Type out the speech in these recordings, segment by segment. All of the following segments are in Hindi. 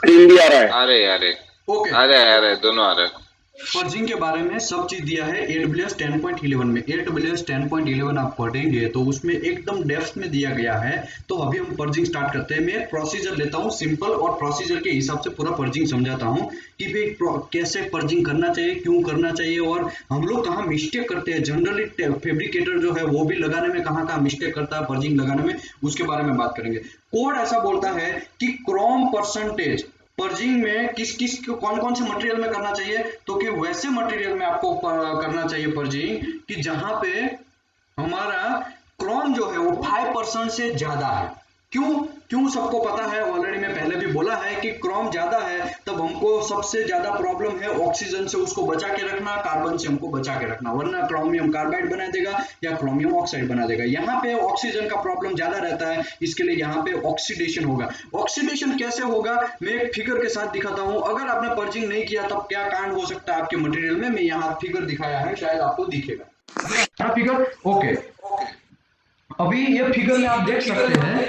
हिंदी आ रहा है। अरे अरे ओके। अरे अरे दोनों आ रहे। पर्जिंग के बारे में सब चीज दिया है AWS 10.11 में। AWS 10.11 आप पढ़ेंगे तो उसमें एकदम डेप्थ में दिया गया है। तो अभी हम पर्जिंग स्टार्ट करते हैं। मैं एक प्रोसीजर लेता हूँ सिंपल, और प्रोसीजर के हिसाब से पूरा पर्जिंग समझाता हूँ कि भाई कैसे पर्जिंग करना चाहिए, क्यों करना चाहिए, और हम लोग कहाँ मिस्टेक करते हैं। जनरली फैब्रिकेटर जो है वो भी लगाने में कहाँ कहाँ मिस्टेक करता है पर्जिंग लगाने में, उसके बारे में बात करेंगे। कोड ऐसा बोलता है कि क्रोम परसेंटेज पर्जिंग में किस किस कौन कौन से मटेरियल में करना चाहिए, तो कि वैसे मटेरियल में आपको करना चाहिए पर्जिंग कि जहां पे हमारा क्रोम जो है वो 5% से ज्यादा है। क्यों? क्यों सबको पता है, ऑलरेडी मैं पहले भी बोला है कि क्रोम ज्यादा है तब हमको सबसे ज्यादा प्रॉब्लम है ऑक्सीजन से उसको बचा के रखना, कार्बन से हमको बचा के रखना, वरना क्रोमियम कार्बाइड बना देगा या क्रोमियम ऑक्साइड बना देगा। यहाँ पे ऑक्सीजन का प्रॉब्लम ज्यादा रहता है, इसके लिए यहाँ पे ऑक्सीडेशन होगा। ऑक्सीडेशन कैसे होगा मैं एक फिगर के साथ दिखाता हूँ। अगर आपने पर्जिंग नहीं किया तब क्या कांड हो सकता है आपके मटेरियल में, मैं यहाँ फिगर दिखाया है, शायद आपको दिखेगा फिगर। ओके, अभी ये फिगर में आप देख सकते हैं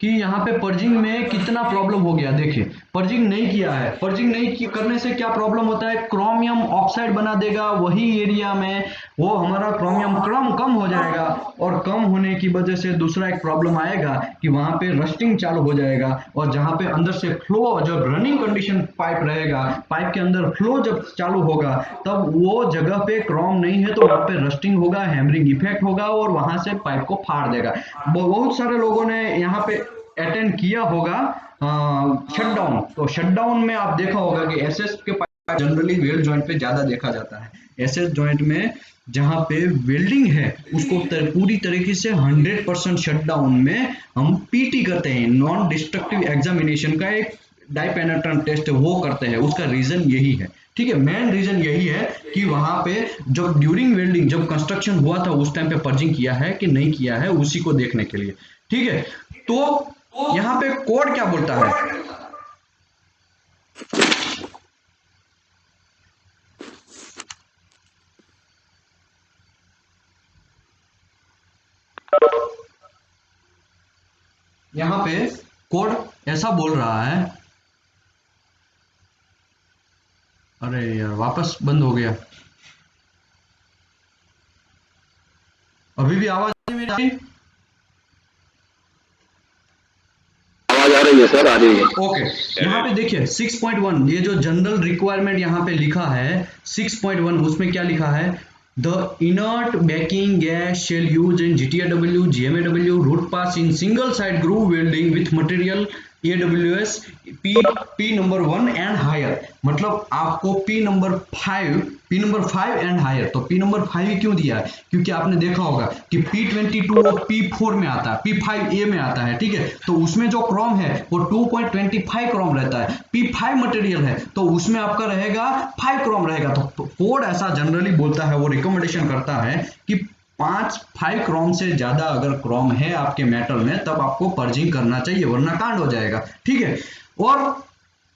कि यहाँ पे पर्जिंग में कितना प्रॉब्लम हो गया। देखिए, पर्जिंग नहीं किया है, पर्जिंग नहीं करने से क्या प्रॉब्लम होता है, क्रोमियम ऑक्साइड बना देगा वही एरिया में, वो हमारा क्रोमियम कम हो जाएगा, और कम होने की वजह से दूसरा एक प्रॉब्लम आएगा कि वहां पे रस्टिंग चालू हो जाएगा, और जहां पे अंदर से फ्लो, जब रनिंग कंडीशन पाइप रहेगा, पाइप के अंदर फ्लो जब चालू होगा तब वो जगह पे क्रोम नहीं है तो वहां पे रस्टिंग होगा, हैमरिंग इफेक्ट होगा और वहां से पाइप को फाड़ देगा। बहुत सारे लोगों ने यहाँ पे अटेंड किया होगा शटडाउन। तो शटडाउन में आप देखा होगा कि एसएस के पास जनरली वेल्ड जॉइंट पे ज्यादा देखा जाता है। एसएस जॉइंट में जहां पे वेल्डिंग है उसको पूरी तरीके से 100% शटडाउन में हम पीटी करते हैं, नॉन डिस्ट्रक्टिव एग्जामिनेशन का एक डाई पेनेट्रेंट टेस्ट वो करते हैं। उसका रीजन यही है, ठीक है, मेन रीजन यही है कि वहां पे जब ड्यूरिंग वेल्डिंग जब कंस्ट्रक्शन हुआ था उस टाइम पे पर्जिंग किया है कि नहीं किया है, उसी को देखने के लिए। ठीक है, तो यहाँ पे कोड क्या बोलता है, यहाँ पे कोड ऐसा बोल रहा है, अरे यार वापस बंद हो गया, अभी भी आवाज नहीं मेरी? आवाज आ रही है सर, आ रही है। ओके, यहाँ पे देखिए 6.1, ये जो जनरल रिक्वायरमेंट यहाँ पे लिखा है 6.1, उसमें क्या लिखा है, the inert backing gas shall use in GTAW GMAW root pass in single side groove welding with material AWS P number 1 and higher. मतलब आपको P नंबर 5 एंड हायर। तो P नंबर 5 क्यों दिया है, क्योंकि आपने देखा होगा कि P22 और P4 में आता है, P5A में आता है, ठीक है, तो उसमें जो क्रोम है वो 2.25 क्रोम रहता है। P5 मटेरियल है तो उसमें आपका रहेगा 5 क्रोम रहेगा। तो कोड ऐसा जनरली बोलता है, वो रिकमेंडेशन करता है कि 5 क्रोम से ज्यादा अगर क्रोम है आपके मेटल में तब आपको पर्जिंग करना चाहिए, वरना कांड हो जाएगा। ठीक है, और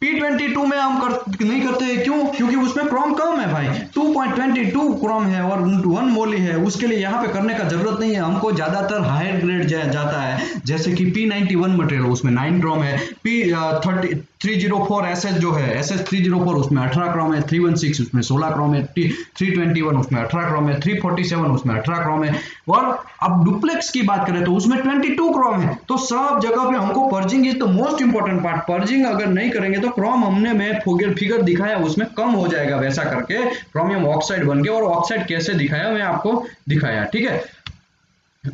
P22 में हम नहीं करते हैं, क्यों? क्योंकि उसमें क्रोम कम है भाई, 2.22 क्रोम है और 1 मोली है, उसके लिए यहाँ पे करने का जरूरत नहीं है। हमको ज्यादातर हायर ग्रेड जाता है, जैसे कि P91 मटेरियल उसमें 9 क्रोम है, P304 SS जो है SS304 उसमें 18 क्रोम है, 316 उसमें 16 क्रोम है, 321 उसमें 18 क्रोम है, 347 उसमें 18 क्रोम है, और अब डुप्लेक्स की बात करें तो उसमें 22 क्रोम है। तो सब जगह पे हमको purging is the most important part. Purging अगर नहीं करेंगे तो क्रोम हमने मैं फिगर दिखाया उसमें कम हो जाएगा, वैसा करके क्रोमियम ऑक्साइड बन के, और ऑक्साइड कैसे दिखाया मैं आपको दिखाया। ठीक है,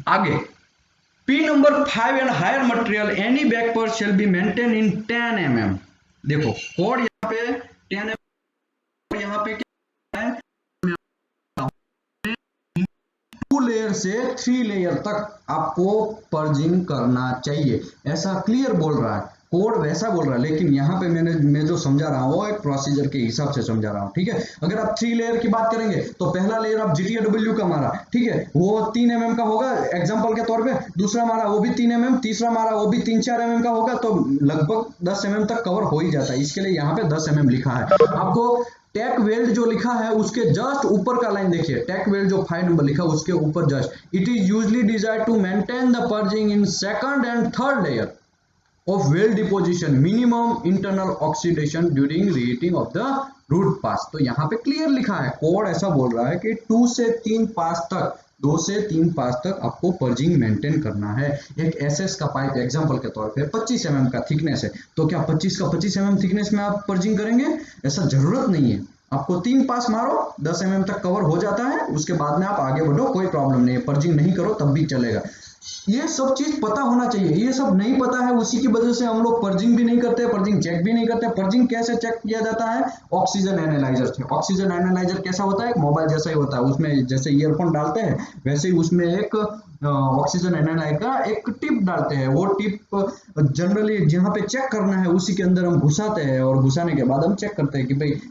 आगे P number 5 and higher material any back पर shall be maintain in 10 mm। देखो कोड यहाँ पे 10 mm, यहाँ पे क्या है, 2 लेयर से 3 लेयर तक आपको पर्जिंग करना चाहिए, ऐसा क्लियर बोल रहा है कोड, वैसा बोल रहा है। लेकिन यहाँ पे मैं जो समझा रहा हूँ वो एक प्रोसीजर के हिसाब से समझा रहा हूँ। ठीक है, अगर आप 3 लेयर की बात करेंगे तो पहला लेयर आप GTAW का मारा, ठीक है, वो 3 mm का होगा एग्जांपल के तौर पे, दूसरा मारा वो भी 3 mm, तीसरा मारा वो भी 3-4 mm का होगा, तो लगभग 10 mm तक कवर हो ही जाता है। इसके लिए यहाँ पे 10 mm लिखा है। आपको टेक वेल्ड जो लिखा है उसके जस्ट ऊपर का लाइन देखिए, टेक वेल्ड जो 5 नंबर लिखा है उसके ऊपर just, it is usually desire to maintain the purging in second and third layer. of well deposition, minimum internal oxidation during reheating of the root pass। तो यहाँ पे क्लियर लिखा है, कोड ऐसा बोल रहा है कि 2 से 3 पास तक, 2 से 3 पास तक आपको पर्जिंग मेंटेन करना है। एक एसएस का पाइप एग्जांपल के तौर पे 25 mm का थिकनेस है, तो क्या 25 का 25 mm थिकनेस में आप पर्जिंग करेंगे? ऐसा जरूरत नहीं है। आपको 3 पास मारो, 10 mm तक कवर हो जाता है, उसके बाद में आप आगे बढ़ो, कोई प्रॉब्लम नहीं है। पर्जिंग नहीं करो तब भी चलेगा। ये सब चीज पता होना चाहिए, ये सब नहीं पता है, उसी की वजह से हम लोग पर्जिंग भी नहीं करते, पर्जिंग चेक भी नहीं करते। पर्जिंग कैसे चेक किया जाता है? ऑक्सीजन एनालाइजर से। ऑक्सीजन एनालाइजर कैसा होता है? मोबाइल जैसा ही होता है, उसमें जैसे ईयरफोन डालते हैं वैसे ही उसमें एक ऑक्सीजन एनालाइजर का एक टिप डालते हैं। वो टिप जनरली जहाँ पे चेक करना है उसी के अंदर हम घुसाते हैं, और घुसाने के बाद हम चेक करते हैं कि भाई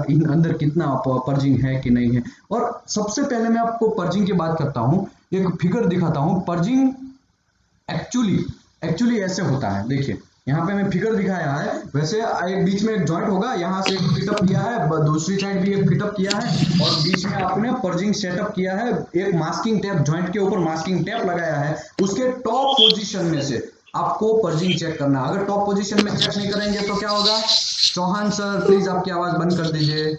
इन अंदर कितना पर्जिंग है कि नहीं है। और सबसे पहले मैं आपको पर्जिंग की बात करता हूँ, एक फिगर दिखाता हूँ। पर्जिंग एक्चुअली ऐसे होता है, देखिए यहाँ पे मैं फिगर दिखाया है, वैसे एक बीच में एक जॉइंट होगा, यहाँ से एक फिटअप किया है, दूसरी साइड भी एक फिटअप किया है, और बीच में आपने पर्जिंग सेटअप किया है। एक मास्किंग टेप, जॉइंट के ऊपर मास्किंग टेप लगाया है, उसके टॉप पोजीशन में से आपको पर्जिंग चेक करना है। अगर टॉप पोजीशन में चेक नहीं करेंगे तो क्या होगा? चौहान सर प्लीज आपकी आवाज बंद कर दीजिए।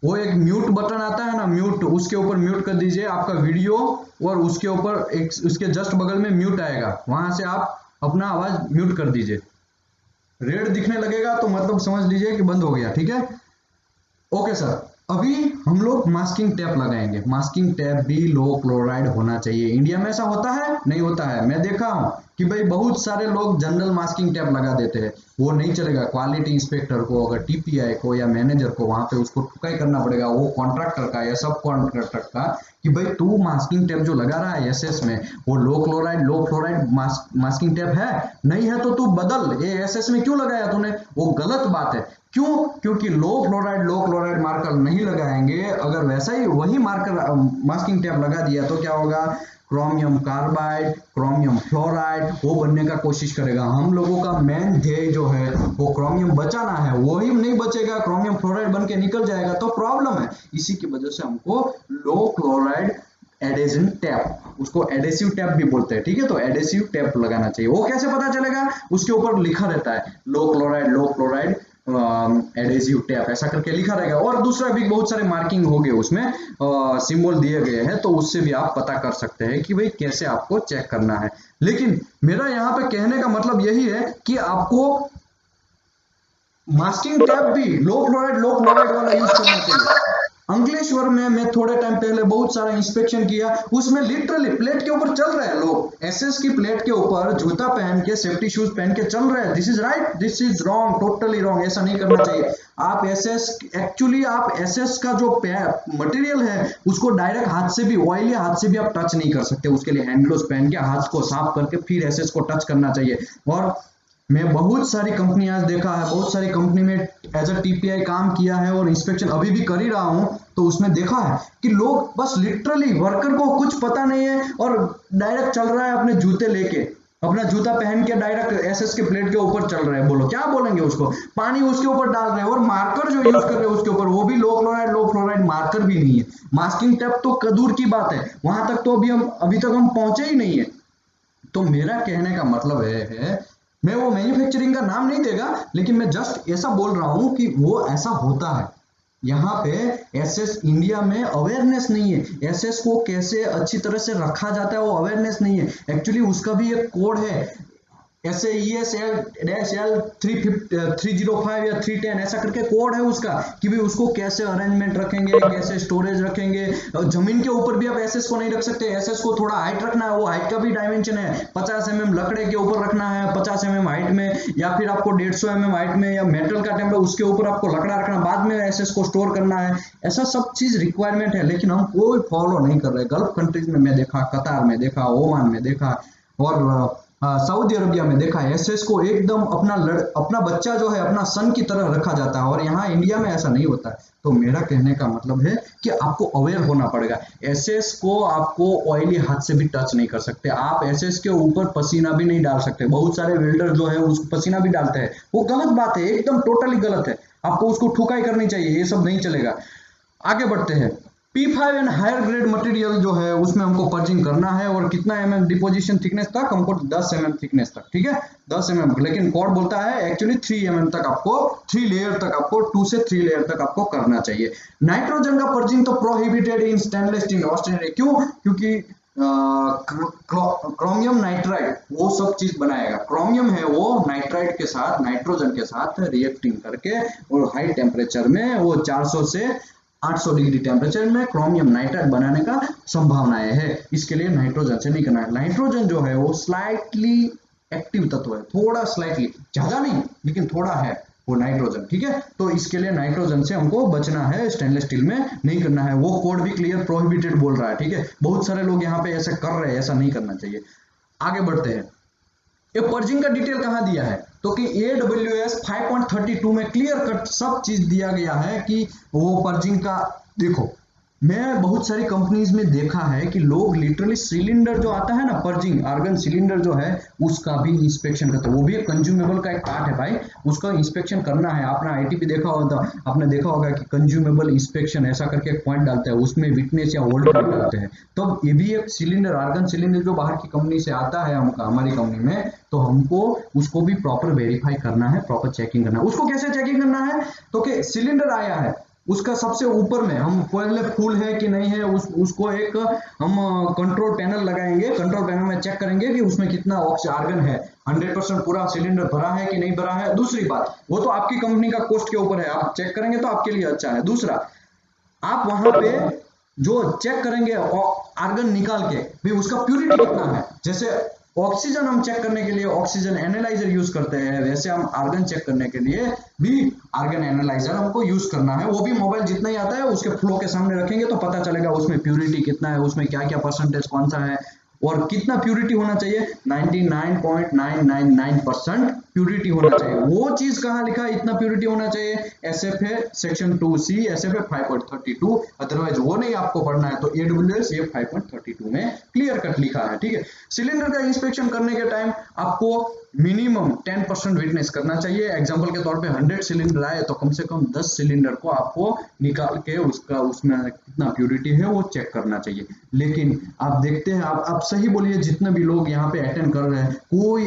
वो एक म्यूट बटन आता है ना, म्यूट, उसके ऊपर म्यूट कर दीजिए आपका वीडियो, और उसके ऊपर एक उसके जस्ट बगल में म्यूट आएगा, वहां से आप अपना आवाज म्यूट कर दीजिए। रेड दिखने लगेगा तो मतलब समझ लीजिए कि बंद हो गया, ठीक है? ओके सर, अभी हम लोग मास्किंग टेप लगाएंगे। मास्किंग टेप भी लो क्लोराइड होना चाहिए। इंडिया में ऐसा होता है? नहीं होता है। मैं देखा हूं कि भाई बहुत सारे लोग जनरल मास्किंग टेप लगा देते हैं, वो नहीं चलेगा। क्वालिटी इंस्पेक्टर को, अगर टीपीआई को या मैनेजर को, वहां पे उसको ठुकाई करना पड़ेगा, वो कॉन्ट्रैक्टर का या सब कॉन्ट्रैक्टर का, कि भाई तू मास्किंग टेप जो लगा रहा है एसएस में, वो लो फ्लोराइड मास्किंग टेप है, नहीं है तो तू बदल। ये एसएस में क्यों लगाया तूने? वो गलत बात है। क्यों? क्योंकि लो क्लोराइड मार्कर नहीं लगाएंगे। अगर वैसा ही वही मार्कर मास्किंग टेप लगा दिया तो क्या होगा? क्रोमियम कार्बाइड, क्रोमियम फ्लोराइड वो बनने का कोशिश करेगा। हम लोगों का मेन ध्येय जो है वो क्रोमियम बचाना है, वही नहीं बचेगा, क्रोमियम फ्लोराइड बन के निकल जाएगा तो प्रॉब्लम है। इसी की वजह से हमको लो क्लोराइड एडेसिव टैप, उसको एडेसिव टैप भी बोलते हैं, ठीक है? तो एडेसिव टैप लगाना चाहिए। वो कैसे पता चलेगा? उसके ऊपर लिखा रहता है लो क्लोराइड एडेसिव टैप, ऐसा करके लिखा रहेगा। और दूसरा भी बहुत सारे मार्किंग हो गए उसमें, सिंबल दिए गए हैं, तो उससे भी आप पता कर सकते हैं कि भाई कैसे आपको चेक करना है। लेकिन मेरा यहाँ पे कहने का मतलब यही है कि आपको मास्किंग टैप भी लो क्लोराइड वाला यूज करना चाहिए। अंकलेश्वर में मैं थोड़े टाइम पहले बहुत सारा इंस्पेक्शन किया, उसमें लिटरली प्लेट के ऊपर चल रहे हैं लोग, एसएस की प्लेट के ऊपर जूता पहन के, सेफ्टी शूज पहन के चल रहे हैं। This is right, this is wrong, totally wrong, ऐसा नहीं करना चाहिए। आप एसएस का जो मटेरियल है उसको डायरेक्ट हाथ से भी, ऑयली हाथ से भी आप टच नहीं कर सकते। उसके लिए हैंड ग्लोव्स पहन के हाथ को साफ करके फिर एसएस को टच करना चाहिए। और मैं बहुत सारी कंपनी आज देखा है, बहुत सारी कंपनी में एज अ टीपीआई काम किया है और इंस्पेक्शन अभी भी कर ही रहा हूं, तो उसमें देखा है कि लोग बस लिटरली वर्कर को कुछ पता नहीं है और डायरेक्ट चल रहा है अपने जूते लेके, अपना जूता पहन के डायरेक्ट एसएस के प्लेट के ऊपर चल रहे हैं। बोलो क्या बोलेंगे उसको? पानी उसके ऊपर डाल रहे हैं, और मार्कर जो यूज कर रहे हैं उसके ऊपर वो भी लो फ्लोराइड मार्कर भी नहीं है। मास्किंग टेप तो दूर की बात है, वहां तक तो अभी तक हम पहुंचे ही नहीं है। तो मेरा कहने का मतलब है, मैं वो मैन्युफैक्चरिंग का नाम नहीं देगा, लेकिन मैं जस्ट ऐसा बोल रहा हूं कि वो ऐसा होता है। यहाँ पे एसएस इंडिया में अवेयरनेस नहीं है, एसएस को कैसे अच्छी तरह से रखा जाता है वो अवेयरनेस नहीं है। एक्चुअली उसका भी एक कोड है, SAESL-L 305 या 310 ऐसा करके कोड है उसका, कि भाई उसको कैसे अरेंजमेंट रखेंगे, कैसे स्टोरेज रखेंगे। जमीन के ऊपर भी आप एसएस को नहीं रख सकते, एसएस को थोड़ा हाइट रखना है, वो हाइट का भी डायमेंशन है। 50 mm लकड़े के ऊपर रखना है, 50 mm हाइट में, या फिर आपको 150 mm हाइट में, या मेटल का टेम्पर उसके ऊपर आपको लकड़ा रखना, बाद में एसएस को स्टोर करना है। ऐसा सब चीज रिक्वायरमेंट है, लेकिन हम कोई फॉलो नहीं कर रहे। गल्फ कंट्रीज में मैं देखा, कतार में देखा, ओमान में देखा, और सऊदी अरबिया में देखा है, एसएस को एकदम अपना बच्चा जो है, अपना सन की तरह रखा जाता है, और यहाँ इंडिया में ऐसा नहीं होता है। तो मेरा कहने का मतलब है कि आपको अवेयर होना पड़ेगा। एसएस को आपको ऑयली हाथ से भी टच नहीं कर सकते, आप एसएस के ऊपर पसीना भी नहीं डाल सकते। बहुत सारे वेल्डर जो है उस पसीना भी डालते हैं, वो गलत बात है, एकदम टोटली गलत है। आपको उसको ठुकाई करनी चाहिए, ये सब नहीं चलेगा। आगे बढ़ते हैं। P5 and higher grade material जो है उसमें हमको पर्जिंग करना है, और कितना mm डिपोजिशन थिकनेस तक, हमको 10 mm थिकनेस तक, ठीक है 10 mm, लेकिन कोड बोलता है एक्चुअली 3 mm तक आपको, 3 लेयर तक आपको, 2 से 3 लेयर तक आपको करना चाहिए। नाइट्रोजन का पर्जिंग तो प्रोहिबिटेड इन स्टेनलेस स्टील ऑस्ट्रेलिया, क्यों? क्योंकि क्रोमियम नाइट्राइड वो सब चीज बनाएगा, क्रोमियम है वो नाइट्राइड के साथ, नाइट्रोजन के साथ रिएक्टिंग करके और हाई टेम्परेचर में वो 400 से 800 डिग्री टेम्परेचर में क्रोमियम नाइट्राइड बनाने का संभावनाएं है, इसके लिए नाइट्रोजन से नहीं करना है। नाइट्रोजन जो है वो स्लाइटली एक्टिव तत्व है, थोड़ा स्लाइटली, ज्यादा नहीं लेकिन थोड़ा है वो नाइट्रोजन, ठीक है, तो इसके लिए नाइट्रोजन से हमको बचना है, स्टेनलेस स्टील में नहीं करना है। वो कोड भी क्लियर प्रोहिबिटेड बोल रहा है, ठीक है, बहुत सारे लोग यहाँ पे ऐसा कर रहे हैं, ऐसा नहीं करना चाहिए। आगे बढ़ते हैं, ये पर्जिंग का डिटेल कहाँ दिया है, तो कि AWS 5.32 में क्लियर कट सब चीज दिया गया है कि वो पर्जिंग का, देखो मैं बहुत सारी कंपनीज में देखा है कि लोग लिटरली सिलेंडर जो आता है ना, पर्जिंग आर्गन सिलेंडर जो है उसका भी इंस्पेक्शन करते हैं, वो भी एक कंज्यूमेबल का एक पार्ट है भाई, उसका इंस्पेक्शन करना है। आपने ITP देखा होगा, आपने देखा होगा कि कंज्यूमेबल इंस्पेक्शन ऐसा करके एक पॉइंट डालते हैं, उसमें विटनेस या वोल्ट डालते हैं, तो ये भी एक सिलेंडर, आर्गन सिलेंडर जो बाहर की कंपनी से आता है हमारी कंपनी में, तो हमको उसको भी प्रॉपर वेरीफाई करना है, प्रॉपर चेकिंग करना है। उसको कैसे चेकिंग करना है, तो कि सिलेंडर आया है उसका सबसे ऊपर में हम पहले फुल है कि नहीं है, उसको एक हम कंट्रोल पैनल लगाएंगे, कंट्रोल पैनल में चेक करेंगे कि उसमें कितना आर्गन है, 100% पूरा सिलेंडर भरा है कि नहीं भरा है। दूसरी बात, वो तो आपकी कंपनी का कॉस्ट के ऊपर है, आप चेक करेंगे तो आपके लिए अच्छा है। दूसरा, आप वहां पे जो चेक करेंगे आर्गन निकाल के भी उसका प्यूरिटी कितना है, जैसे ऑक्सीजन हम चेक करने के लिए ऑक्सीजन एनालाइजर यूज करते हैं, वैसे हम आर्गन चेक करने के लिए भी आर्गन एनालाइजर हमको यूज करना है। वो भी मोबाइल जितना ही आता है उसके फ्लो के सामने रखेंगे तो पता चलेगा उसमें प्यूरिटी कितना है, उसमें क्या क्या परसेंटेज कौन सा है और कितना प्यूरिटी होना चाहिए, 99.999% प्यूरिटी होना चाहिए। वो चीज कहाँ लिखा है इतना प्यूरिटी होना चाहिए, SFA section 2C, SFA 5.32, otherwise वो नहीं आपको पढ़ना है। तो AWS ये 5.32 में क्लियर कट लिखा है, ठीक है। सिलेंडर का इंस्पेक्शन करने के टाइम आपको मिनिमम 10% विटनेस करना चाहिए। एग्जांपल के तौर पे 100 सिलेंडर आए तो कम से कम 10 सिलेंडर को आपको निकाल के उसका उसमें कितना प्यूरिटी है वो चेक करना चाहिए। लेकिन आप देखते हैं, आप सही बोलिए, जितने भी लोग यहाँ पे अटेंड कर रहे हैं कोई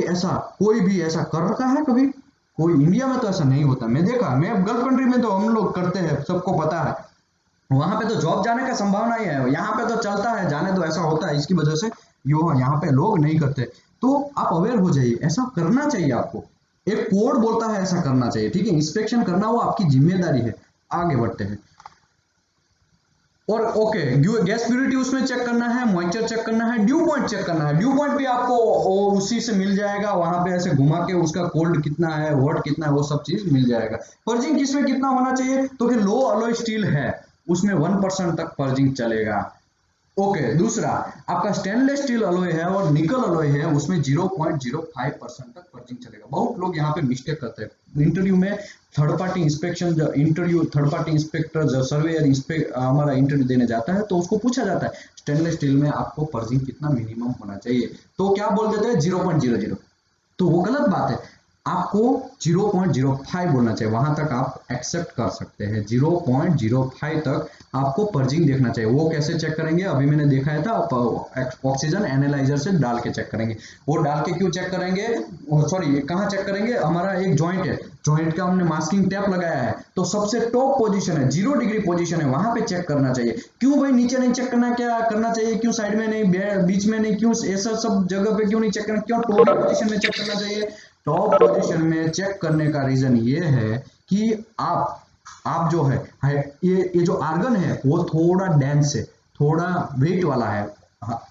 भी ऐसा कर रखा है कभी? कोई इंडिया में तो ऐसा नहीं होता, मैं देखा, मैं गल्फ कंट्री में तो हम लोग करते हैं, सबको पता है, वहां पे तो जॉब जाने का संभावना ही है, यहाँ पे तो चलता है जाने दो, ऐसा होता है, इसकी वजह से यहाँ पे लोग नहीं करते। तो आप अवेयर हो जाइए, ऐसा करना चाहिए आपको, एक कोड बोलता है ऐसा करना चाहिए, ठीक है, इंस्पेक्शन करना वो आपकी जिम्मेदारी है। आगे बढ़ते हैं, और ओके, गैस प्यूरिटी उसमें चेक करना है, मॉइस्चर चेक करना है, ड्यू पॉइंट चेक करना है। ड्यू पॉइंट भी आपको उसी से मिल जाएगा, वहां पे ऐसे घुमा के उसका कोल्ड कितना है, हॉट कितना है, वो सब चीज मिल जाएगा। पर्जिंग किसमें कितना होना चाहिए, तो कि लो अलॉय स्टील है उसमें 1% तक पर्जिंग चलेगा। ओके, दूसरा आपका स्टेनलेस स्टील अलॉय है और निकल अलॉय है, उसमें 0.05% तक पर्जिंग चलेगा। बहुत लोग यहाँ पे मिस्टेक करते हैं इंटरव्यू में, third party inspection, third party inspector जो सर्वेयर हमारा इंटरव्यू देने जाता है तो उसको पूछा जाता है स्टेनलेस स्टील में आपको पर्जिंग कितना मिनिमम होना चाहिए, तो क्या बोल देते हैं 0.00, तो वो गलत बात है, आपको 0.05 बोलना चाहिए, वहां तक आप एक्सेप्ट कर सकते हैं। 0.05 तक आपको पर्जिंग देखना चाहिए। वो कैसे चेक करेंगे, अभी मैंने दिखाया था, ऑक्सीजन एनालाइजर से डाल के चेक करेंगे। वो डाल के क्यों चेक करेंगे, सॉरी कहाँ चेक करेंगे, हमारा एक जॉइंट है, जॉइंट का हमने मास्किंग टैप लगाया है तो सबसे टॉप पोजीशन है, 0 डिग्री पोजीशन है, वहां पे चेक करना चाहिए। क्यों भाई नीचे नहीं चेक करना, क्या करना चाहिए, क्यों साइड में नहीं, बीच में नहीं, क्यों ऐसा सब जगह पे क्यों नहीं चेक करना, क्यों टॉप पोजीशन में चेक करना चाहिए? टॉप पोजीशन में चेक करने का रीजन ये है कि आप जो है ये जो आर्गन है वो थोड़ा डेंस है, थोड़ा वेट वाला है,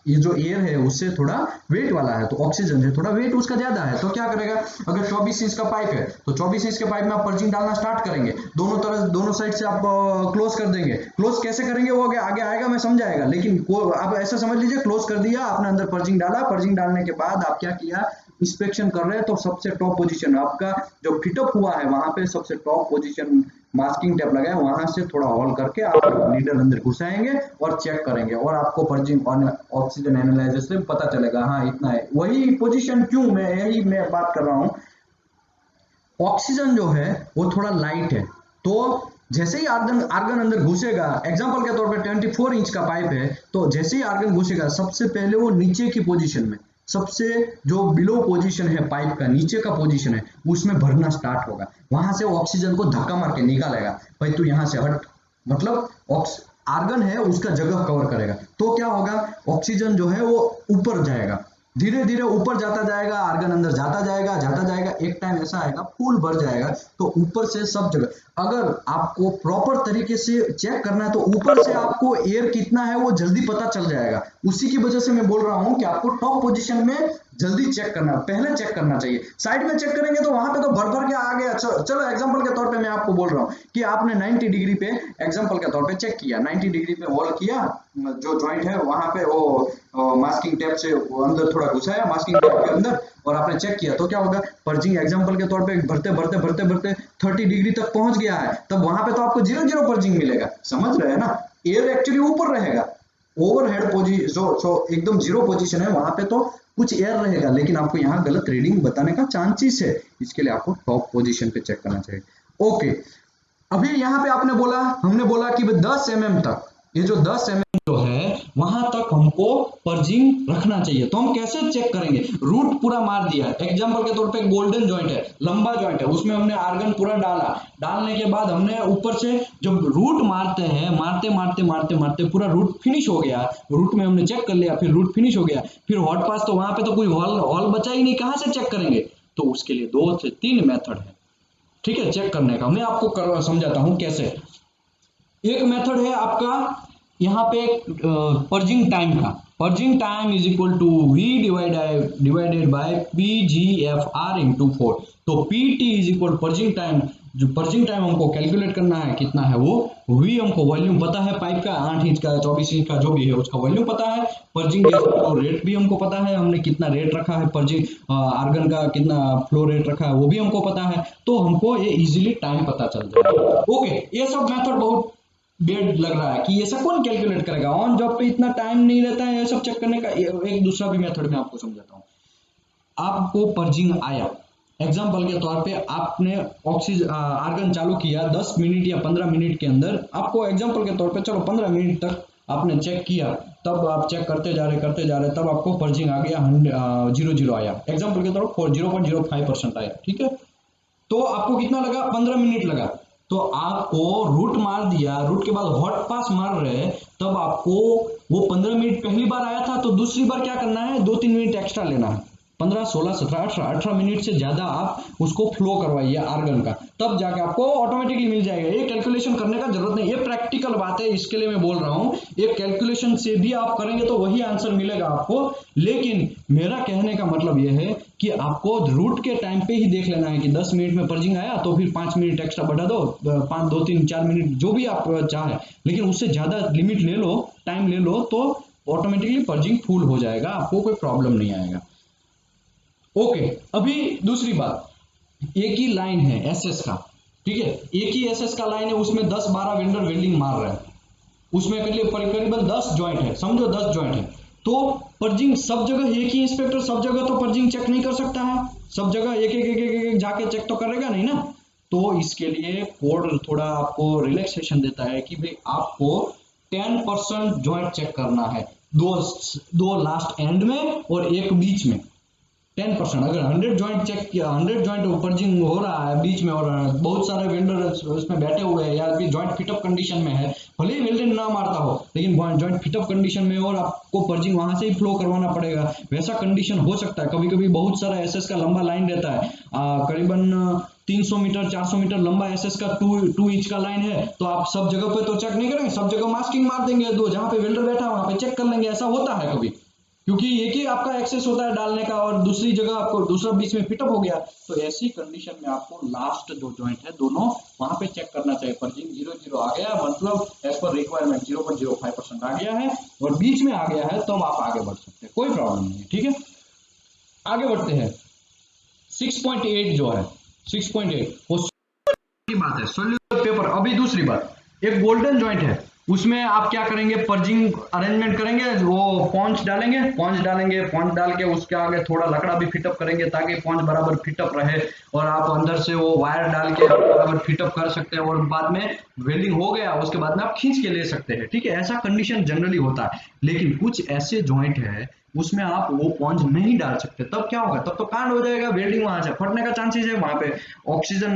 ये जो एयर है उससे थोड़ा वेट वाला है, तो ऑक्सीजन से थोड़ा वेट उसका ज्यादा है, तो क्या करेगा, अगर 24 इंच का पाइप है तो 24 इंच के पाइप में आप पर्जिंग डालना स्टार्ट करेंगे, दोनों तरफ दोनों साइड से आप क्लोज कर देंगे। क्लोज कैसे करेंगे वो आगे आएगा, मैं समझाएगा, लेकिन आप ऐसा समझ लीजिए क्लोज कर दिया आपने, अंदर पर्जिंग डाला, पर्जिंग डालने के बाद आप क्या किया, इंस्पेक्शन कर रहे हैं, तो सबसे टॉप पोजीशन आपका जो फिटअप हुआ है वहां पे सबसे टॉप पोजीशन मास्किंग टेप लगाए, वहां से थोड़ा होल करके आप नीडल अंदर घुसाएंगे और चेक करेंगे और आपको पर्जिंग ऑक्सीजन एनालाइजर से पता चलेगा हाँ इतना है। वही पोजीशन, क्यों मैं बात कर रहा हूं, ऑक्सीजन जो है वो थोड़ा लाइट है, तो जैसे ही आर्गन आर्गन अंदर घुसेगा, एग्जांपल के तौर पे 24 इंच का पाइप है, तो जैसे ही आर्गन घुसेगा सबसे पहले वो नीचे की पोजीशन में, सबसे जो बिलो पोजीशन है पाइप का, नीचे का पोजीशन है, उसमें भरना स्टार्ट होगा। वहां से वो ऑक्सीजन को धक्का मार के निकालेगा, भाई तू यहां से हट, मतलब आर्गन है उसका जगह कवर करेगा। तो क्या होगा, ऑक्सीजन जो है वो ऊपर जाएगा, धीरे धीरे ऊपर जाता जाएगा, आर्गन अंदर जाता जाएगा, एक टाइम ऐसा आएगा फुल भर जाएगा। तो ऊपर से सब जगह, अगर आपको प्रॉपर तरीके से चेक करना है तो ऊपर से आपको एयर कितना है वो जल्दी पता चल जाएगा। उसी की वजह से मैं बोल रहा हूं कि आपको टॉप पोजीशन में जल्दी चेक करना, पहले चेक करना चाहिए। साइड में चेक करेंगे तो वहां पे तो भर भर के आ गया। चलो एग्जांपल के तौर पे मैं आपको बोल रहा हूं कि आपने 90 डिग्री पे, एग्जांपल के तौर पे चेक किया, 90 डिग्री पे होल किया, जो जॉइंट है वहां पे वो मास्किंग टेप से वो अंदर थोड़ा घुसाया मास्किंग टेप के अंदर, और आपने चेक किया, तो क्या होगा, पर्जिंग एग्जांपल के तौर पे भरते भरते भरते भरते 30 डिग्री तक पहुंच गया है, तब वहां पे तो आपको 0 पर्जिंग मिलेगा। समझ रहे हैं ना, एयर एक्चुअली ऊपर रहेगा, ओवरहेड पोजीशन जो एकदम 0 पोजीशन है वहां पे तो कुछ एयर रहेगा, लेकिन आपको यहाँ गलत रीडिंग बताने का चांसेस है, इसके लिए आपको टॉप पोजीशन पे चेक करना चाहिए। ओके, अभी यहाँ पे आपने बोला, हमने बोला कि 10 mm तक, ये जो 10 mm जो है वहां तक हमको पर्जिंग रखना चाहिए। तो हम कैसे चेक करेंगे, रूट पूरा मार दिया, एग्जांपल के तौर पे गोल्डन जॉइंट है, लंबा जॉइंट है, उसमें हमने आर्गन पूरा डाला, डालने के बाद हमने ऊपर से जब रूट मारते हैं, मारते मारते मारते मारते पूरा रूट फिनिश हो गया, रूट में हमने चेक कर लिया, फिर रूट फिनिश हो गया, फिर हॉट पास, तो वहां पे तो कोई हॉल बचा ही नहीं, कहां से चेक करेंगे। तो उसके लिए 2 से 3 मेथड है, ठीक है, चेक करने का। मैं आपको समझाता हूं कैसे। एक मेथड है आपका यहाँ पे पर्जिंग टाइम का, purging time is equal to V divided by PGFR into 4। तो PT is equal purging time, जो पर्जिंग टाइम हमको कैलकुलेट करना है कितना है, वो V हमको वॉल्यूम पता है पाइप का, 8 इंच का 24 इंच का जो भी है उसका वॉल्यूम पता है, पर्जिंग गैस फ्लो रेट भी हमको पता है, हमने कितना रेट रखा है, पर्जिंग आर्गन का कितना फ्लो रेट रखा है वो भी हमको पता है, तो हमको ये इजीली टाइम पता चल जाएगा। ओके, ये सब मेथड बहुत वेट लग रहा है कि ये सब कौन कैलकुलेट करेगा, ऑन जॉब पे इतना टाइम नहीं रहता है ये सब चेक करने का। एक दूसरा भी मेथड मैं आपको समझाता हूँ। आपको पर्जिंग आया, एग्जांपल के तौर पे आपने ऑक्सीजन आर्गन चालू किया 10 मिनट या 15 मिनट के अंदर, आपको एग्जांपल के तौर पे चलो 15 मिनट तक आपने चेक किया, तब आप चेक करते जा रहे, तब आपको पर्जिंग आ गया 0 आया, एग्जांपल के तौर पर 0.05% आया, ठीक है। तो आपको कितना लगा, 15 मिनट लगा। तो आपको रूट मार दिया, रूट के बाद हॉट पास मार रहे, तब आपको वो 15 मिनट पहली बार आया था, तो दूसरी बार क्या करना है, 2-3 मिनट एक्स्ट्रा लेना है, 15, 16, 17, 18 मिनट से ज्यादा आप उसको फ्लो करवाइए आर्गन का, तब जाके आपको ऑटोमेटिकली मिल जाएगा। ये कैलकुलेशन करने का जरूरत नहीं, ये प्रैक्टिकल बात है, इसके लिए मैं बोल रहा हूं, ये कैलकुलेशन से भी आप करेंगे तो वही आंसर मिलेगा आपको। लेकिन मेरा कहने का मतलब यह है कि आपको रूट के टाइम पे ही देख लेना है कि 10 मिनट में पर्जिंग आया तो फिर 5 मिनट एक्स्ट्रा बढ़ा दो, 5, 2, 3, 4 मिनट जो भी आप चाहे, लेकिन उससे ज्यादा लिमिट ले लो, टाइम ले लो, तो ऑटोमेटिकली पर्जिंग फुल हो जाएगा, आपको कोई प्रॉब्लम नहीं आएगा। ओके, अभी दूसरी बात, एक ही लाइन है एसएस का, ठीक है, एक ही एसएस का लाइन है, उसमें 10-12 वेंडर वेल्डिंग मार रहे हैं, उसमें करीबन 10 जॉइंट है, समझो 10 जॉइंट है, तो पर्जिंग सब जगह एक ही इंस्पेक्टर सब जगह तो पर्जिंग चेक नहीं कर सकता है, सब जगह एक जाके चेक तो करेगा नहीं ना। तो इसके लिए कोड थोड़ा आपको रिलैक्सेशन देता है कि भाई आपको 10% जॉइंट चेक करना है, दो लास्ट एंड में और एक बीच में, 10%। अगर 100 जॉइंट चेक किया, 100 जॉइंट पर्जिंग हो रहा है, बीच में हो रहा है, बहुत सारे वेल्डर उसमें बैठे हुए हैं, या भी जॉइंट फिटअप कंडीशन में है, भले ही वेल्डर ना मारता हो लेकिन जॉइंट फिटअप कंडीशन में, और आपको पर्जिंग वहां से ही फ्लो करवाना पड़ेगा, वैसा कंडीशन हो सकता है। कभी कभी बहुत सारा एसएस का लंबा लाइन रहता है, करीबन 300 मीटर 400 मीटर लंबा एसएस का 2 इंच का लाइन है, तो आप सब जगह पे तो चेक नहीं करेंगे, सब जगह मास्किंग मार देंगे, दो जहां पे वेल्डर बैठा है वहां पे चेक कर लेंगे, ऐसा होता है कभी, क्योंकि एक ही आपका एक्सेस होता है डालने का और दूसरी जगह आपको दूसरा बीच में फिटअप हो गया। तो ऐसी कंडीशन में आपको लास्ट जो जॉइंट है दोनों वहां पे चेक करना चाहिए, पर्जिंग 0 आ गया मतलब एज पर रिक्वायरमेंट 0.05% आ गया है और बीच में आ गया है, तब आप आगे बढ़ सकते हैं, कोई प्रॉब्लम नहीं है, ठीक है। आगे बढ़ते हैं, 6.8 जो है 6.8 वो की बात है, सोल्यूशन पेपर। अभी दूसरी बात, एक गोल्डन जॉइंट है, उसमें आप क्या करेंगे, पर्जिंग अरेंजमेंट करेंगे, वो पॉन्च डालेंगे, पॉन्च डाल के उसके आगे थोड़ा लकड़ा भी फिटअप करेंगे ताकि पॉन्च बराबर फिटअप रहे, और आप अंदर से वो वायर डाल के बराबर फिटअप कर सकते हैं, और बाद में वेल्डिंग हो गया उसके बाद में आप खींच के ले सकते हैं, ठीक है। ऐसा कंडीशन जनरली होता है, लेकिन कुछ ऐसे जॉइंट है उसमें आप वो पॉन्च नहीं डाल सकते, तब क्या होगा, तब तो कांड हो जाएगा, वेल्डिंग वहां से फटने का चांसेस है, वहां पे ऑक्सीजन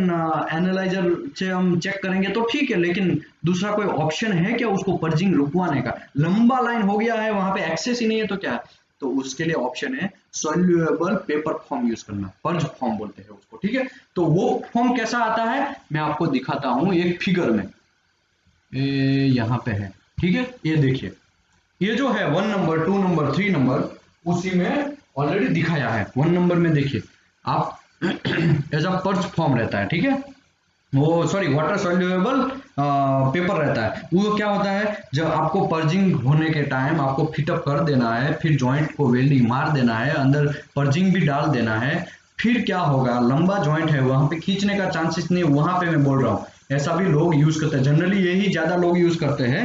एनालाइजर से हम चेक करेंगे तो ठीक है, लेकिन दूसरा कोई ऑप्शन है क्या उसको पर्जिंग रुकवाने का, लंबा लाइन हो गया है वहां पे एक्सेस ही नहीं है तो क्या, तो उसके लिए ऑप्शन है सॉल्युएबल पेपर फॉर्म यूज करना, पर्ज फॉर्म बोलते हैं उसको, ठीक है। तो वो फॉर्म कैसा आता है मैं आपको दिखाता हूं एक फिगर में, यहाँ पे है, ठीक है। ये देखिए, ये जो है 1 नंबर 2 नंबर 3 नंबर उसी में ऑलरेडी दिखाया है। 1 नंबर में देखिए आप एज अ पर्च फॉर्म रहता है, ठीक है, वो सॉरी वाटर सॉल्युएबल पेपर रहता है। वो क्या होता है, जब आपको पर्जिंग होने के टाइम आपको फिटअप कर देना है, फिर जॉइंट को वेल्डिंग मार देना है, अंदर पर्जिंग भी डाल देना है, फिर क्या होगा, लंबा जॉइंट है वहां पे खींचने का चांसेस नहीं, वहां पे मैं बोल रहा हूँ ऐसा भी लोग यूज करते हैं, जनरली यही ज्यादा लोग यूज करते हैं।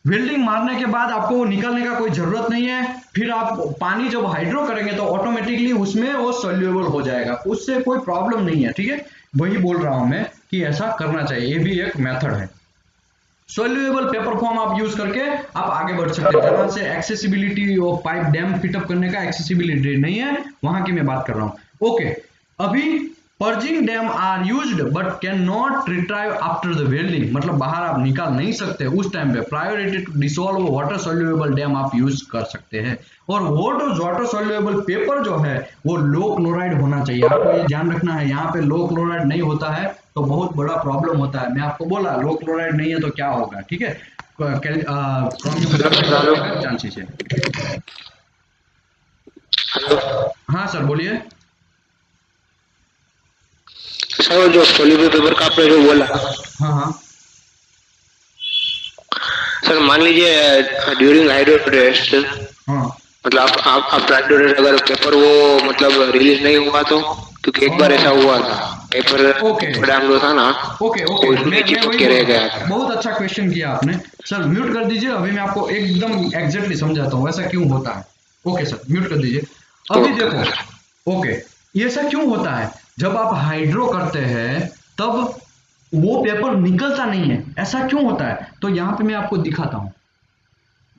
वेल्डिंग मारने के बाद आपको निकालने का कोई जरूरत नहीं है, फिर आप पानी जब हाइड्रो करेंगे तो ऑटोमेटिकली उसमें वो सोल्यूबल हो जाएगा, उससे कोई प्रॉब्लम नहीं है, ठीक है। वही बोल रहा हूं मैं कि ऐसा करना चाहिए, ये भी एक मेथड है। सोल्यूबल पेपर फॉर्म आप यूज करके आप आगे बढ़ सकते हैं, जहां से एक्सेसिबिलिटी और पाइप डैम फिटअप करने का एक्सेसिबिलिटी नहीं है वहां की मैं बात कर रहा हूं, ओके। अभी purging dam are used but can not retrieve after the welding, मतलब बाहर आप निकाल नहीं सकते उस टाइम पे, priority to dissolve water soluble dam आप यूज कर सकते हैं। और वाटर सोल्यूबल पेपर जो है वो लो क्लोराइड होना चाहिए, आपको ये ध्यान रखना है, यहाँ पे लो क्लोराइड नहीं होता है तो बहुत बड़ा प्रॉब्लम होता है, मैं आपको बोला लो क्लोराइड नहीं है तो क्या होगा, ठीक है, क्रोमियम हेलो। का चांसेस है। हाँ सर बोलिए। सर वो जो सोल्यूबल पेपर का आपने जो बोला, हाँ हाँ सर मान लीजिए ड्यूरिंग हाइड्रो टेस्ट, हाँ मतलब आप हाइड्रो टेस्ट अगर पेपर वो मतलब रिलीज नहीं हुआ तो, क्योंकि एक बार ऐसा हुआ था, पेपर ओके डाउन जो था ना ओके वो ओके, इसमें मैं चिपक वही के बोल रह रहा गया हूँ, था। बहुत अच्छा क्वेश्चन किया आपने। सर म्यूट कर दीजिए, अभी मैं आपको एकदम एग्जैक्टली समझाता हूँ ऐसा क्यों होता है। ओके सर म्यूट कर दीजिए। अभी ओके देखो, सर। ओके, ये ऐसा क्यों होता है, जब आप हाइड्रो करते हैं तब वो पेपर निकलता नहीं है, ऐसा क्यों होता है, तो यहाँ पे मैं आपको दिखाता हूँ,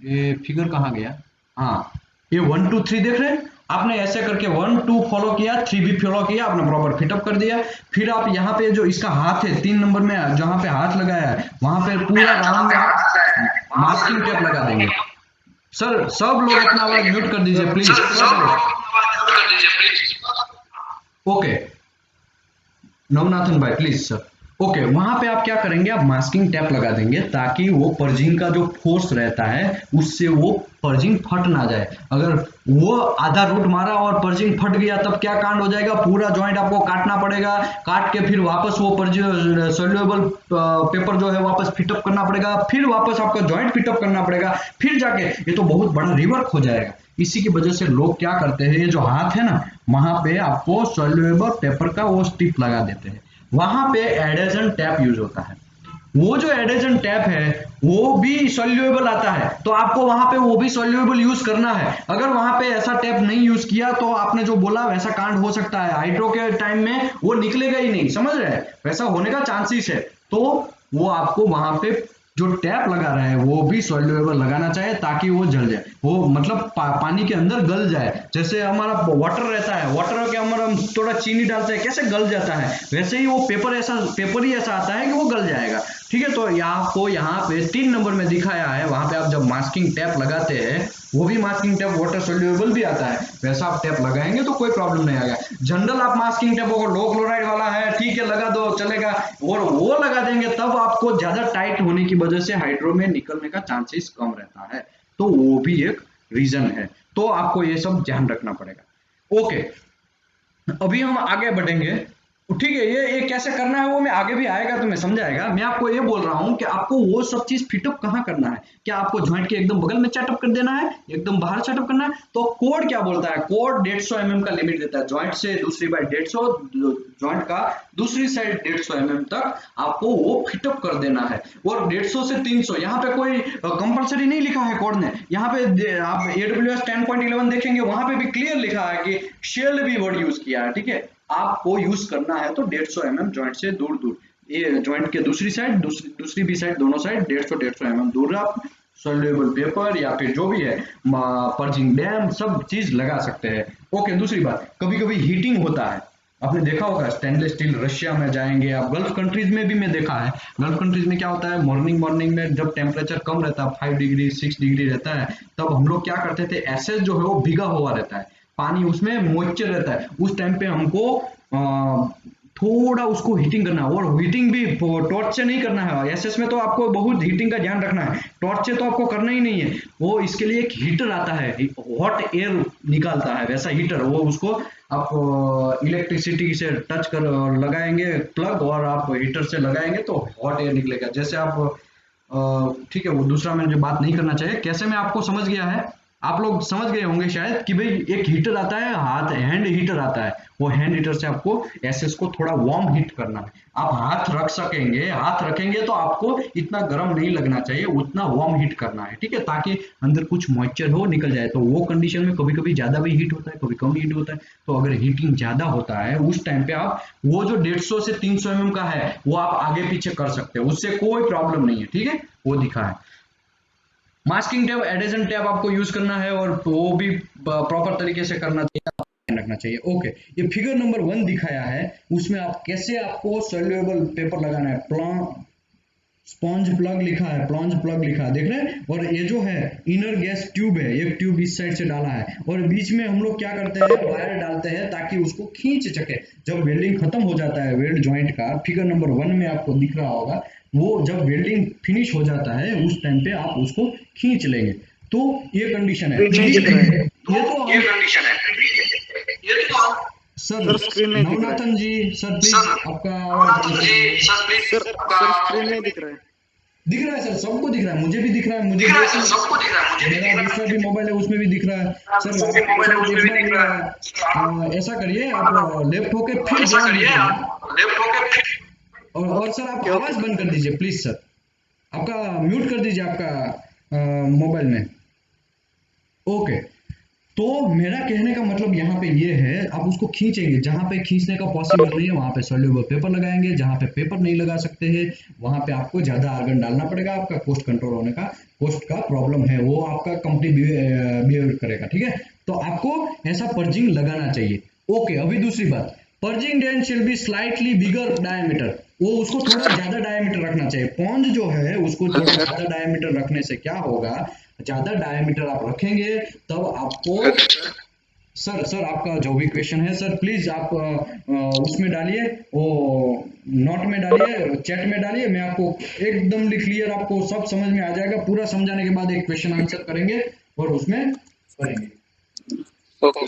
ये फिगर कहाँ गया, हाँ, ये 1 2 3 देख रहे हैं, आपने ऐसे करके 1 2 फॉलो किया, 3 भी फॉलो किया, आपने प्रॉपर फिटअप कर दिया, फिर आप यहाँ पे जो इसका हाथ है 3 नंबर में जहां पे हाथ लगाया है वहां पे पूरा राउंड में आप मास्किंग टेप लगा देंगे। सर सब लोग अपना आवाज म्यूट कर दीजिए प्लीज, सब लोग। ओके नवनाथन भाई प्लीज सर। ओके वहां पे आप क्या करेंगे, आप मास्किंग टेप लगा देंगे ताकि वो पर्जिंग का जो फोर्स रहता है उससे वो पर्जिंग फट ना जाए, अगर वो आधा रूट मारा और पर्जिंग फट गया तब क्या कांड हो जाएगा, पूरा जॉइंट आपको काटना पड़ेगा, काट के फिर वापस वो सोल्यूबल पेपर जो है वापस फिटअप करना पड़ेगा, फिर वापस आपका जॉइंट फिटअप करना पड़ेगा, फिर जाके ये तो बहुत बड़ा रिवर्क हो जाएगा। इसी की वजह से लोग क्या करते हैं, ये जो हाथ है ना वहां पे आपको सोल्यूबल पेपर का वो स्टिप लगा देते हैं, वहां पे एडेजन टैप यूज होता है, वो जो एडेजन टैप है वो भी सोल्यूबल आता है, तो आपको वहां पे वो भी सोल्यूबल यूज करना है, अगर वहां पे ऐसा टैप नहीं यूज किया तो आपने जो बोला वैसा कांड हो सकता है, हाइड्रो के टाइम में वो निकलेगा ही नहीं, समझ रहे हैं, वैसा होने का चांसेस है, तो वो आपको वहां पे जो टैप लगा रहा है वो भी सोल्यूबल लगाना चाहिए ताकि वो जल जाए, वो मतलब पानी के अंदर गल जाए, जैसे हमारा वाटर रहता है, वाटर के अंदर हम थोड़ा चीनी डालते हैं कैसे गल जाता है, वैसे ही वो पेपर ही ऐसा आता है कि वो गल जाएगा, ठीक है। तो आपको यहाँ पे 3 नंबर में दिखाया है, वहां पे आप जब मास्किंग टैप लगाते हैं वो भी मास्किंग टैप वाटर सोल्यूबल भी आता है, वैसा आप टैप लगाएंगे तो कोई प्रॉब्लम नहीं आएगा। जनरल आप मास्किंग टैप को लो क्लोराइड वाला है ठीक है लगा दो चलेगा, और वो लगा देंगे तब आपको ज्यादा टाइट होने की वजह से हाइड्रो में निकलने का चांसेस कम रहता है, तो वो भी एक रीजन है, तो आपको ये सब ध्यान रखना पड़ेगा। ओके अभी हम आगे बढ़ेंगे, ठीक है, ये कैसे करना है वो मैं आगे भी आएगा तो मैं समझाएगा। मैं आपको ये बोल रहा हूँ कि आपको वो सब चीज फिटअप कहाँ करना है। क्या आपको ज्वाइंट के एकदम बगल में सेटअप कर देना है, एकदम बाहर सेटअप करना है? तो कोड क्या बोलता है, कोड 150 mm का लिमिट देता है, ज्वाइंट से दूसरी बाइट 150, ज्वाइंट का दूसरी साइड 150 mm तक आपको वो फिटअप कर देना है। और 150 से 300 यहाँ पे कोई कंपलसरी नहीं लिखा है कोड ने। यहाँ पे आप AWS 10.11 देखेंगे, वहां पे भी क्लियर लिखा है कि शेल भी वर्ड यूज किया है, ठीक है। आपको यूज करना है तो 150 mm जॉइंट से दूर दूर, ये जॉइंट के दूसरी साइड, दूसरी भी साइड, दोनों साइड 150 mm दूर आप सोल्यूबल पेपर या फिर जो भी है पर्जिंग डैम सब चीज लगा सकते हैं। ओके, दूसरी बात, कभी कभी हीटिंग होता है, आपने देखा होगा स्टेनलेस स्टील, रशिया में जाएंगे आप, गल्फ कंट्रीज में भी मैं देखा है। गल्फ कंट्रीज में क्या होता है, मॉर्निंग में जब टेम्परेचर कम रहता है, 5 डिग्री 6 डिग्री रहता है, तब हम लोग क्या करते थे, एसएस जो है वो भीगा हुआ रहता है, पानी उसमें मॉइस्चर रहता है, उस टाइम पे हमको थोड़ा उसको हीटिंग करना है। और हीटिंग भी टॉर्च से नहीं करना है, एसएस में तो आपको बहुत हीटिंग का ध्यान रखना है, टॉर्च से तो आपको करना ही नहीं है। वो इसके लिए एक हीटर आता है, हॉट एयर निकालता है वैसा हीटर, वो उसको आप इलेक्ट्रिसिटी से टच कर लगाएंगे प्लग, और आप हीटर से लगाएंगे तो हॉट एयर निकलेगा। जैसे आप ठीक है, वो दूसरा मैंने जो बात नहीं करना चाहिए, कैसे में आपको समझ गया है, आप लोग समझ गए होंगे शायद कि भाई एक हीटर आता है, हाथ हैंड हीटर आता है, वो हैंड हीटर से आपको एसएस को थोड़ा वार्म हीट करना है। आप हाथ रख सकेंगे, हाथ रखेंगे तो आपको इतना गर्म नहीं लगना चाहिए, उतना वार्म हीट करना है, ठीक है, ताकि अंदर कुछ मॉइस्चर हो निकल जाए। तो वो कंडीशन में कभी कभी ज्यादा भी हीट होता है, कभी कम हीट होता है। तो अगर हीटिंग ज्यादा होता है उस टाइम पे आप वो जो 150 से 300 mm का है वो आप आगे पीछे कर सकते हो, उससे कोई प्रॉब्लम नहीं है, ठीक है, वो दिखा है। मास्किंग टैब, एडेशन टैब आपको यूज करना है, और वो भी प्रॉपर तरीके से करना चाहिए, ध्यान रखना चाहिए। ओके, ये फिगर नंबर 1 दिखाया है, उसमें आप कैसे आपको सोल्यूबल पेपर लगाना है, स्पॉन्ज प्लग लिखा है, प्लॉन्ज प्लग लिखा है, देख रहे हैं। और ये जो है इनर गैस ट्यूब है, एक ट्यूब इस साइड से डाला है, और बीच में हम लोग क्या करते हैं, वायर डालते हैं ताकि उसको खींच सके। जब वेल्डिंग खत्म हो जाता है वेल्ड जॉइंट का, फिगर नंबर 1 में आपको दिख रहा होगा, वो जब वेल्डिंग फिनिश हो जाता है उस टाइम पे आप उसको खींच लेंगे। तो ये कंडीशन है, स्क्रीन नहीं दिख रहा है ये तो ये कंडीशन है, ये तो सर, सर, स्क्रीन नहीं दिख रहा है नवनाथन जी सर प्लीज आपका आवाज, सर। सर, स्क्रीन नहीं दिख रहा है। दिख रहा है सर, सबको दिख रहा है, मुझे भी दिख रहा है, मुझे सबको दिख रहा है, मुझे मेरा दूसरा भी मोबाइल है उसमें भी दिख रहा है सर, ऐसा करिए आप लेफ्ट होके फिर ऐसा करिए आप लेफ्ट होके फिर, और सर आप क्या? आवाज बंद कर दीजिए प्लीज सर, आपका म्यूट कर दीजिए आपका मोबाइल में। ओके, तो मेरा कहने का मतलब यहाँ पे ये है, आप उसको खींचेंगे, जहां पे खींचने का पॉसिबल नहीं है वहां पे सोल्यूबल पेपर लगाएंगे, जहां पे पेपर नहीं लगा सकते हैं वहां पे आपको ज्यादा आर्गन डालना पड़ेगा, आपका कॉस्ट कंट्रोल होने का, कॉस्ट का प्रॉब्लम है वो आपका कंपनी बिहेव करेगा, ठीक है। तो आपको ऐसा पर्जिंग लगाना चाहिए। ओके, अभी दूसरी बात, purging dam shall be slightly bigger diameter, वो उसको थोड़ा ज्यादा डायमीटर रखना चाहिए। पॉन्ज जो है उसको थोड़ा ज्यादा डायमीटर रखने से क्या होगा, ज्यादा डायमीटर आप रखेंगे तब आपको, सर आपका जो भी क्वेश्चन है सर प्लीज आप उसमें डालिए, वो नोट में डालिए, चैट में डालिए, मैं आपको एकदम क्लियर आपको सब समझ में आ जाएगा। पूरा समझाने के बाद एक क्वेश्चन आंसर करेंगे और उसमें करेंगे। Okay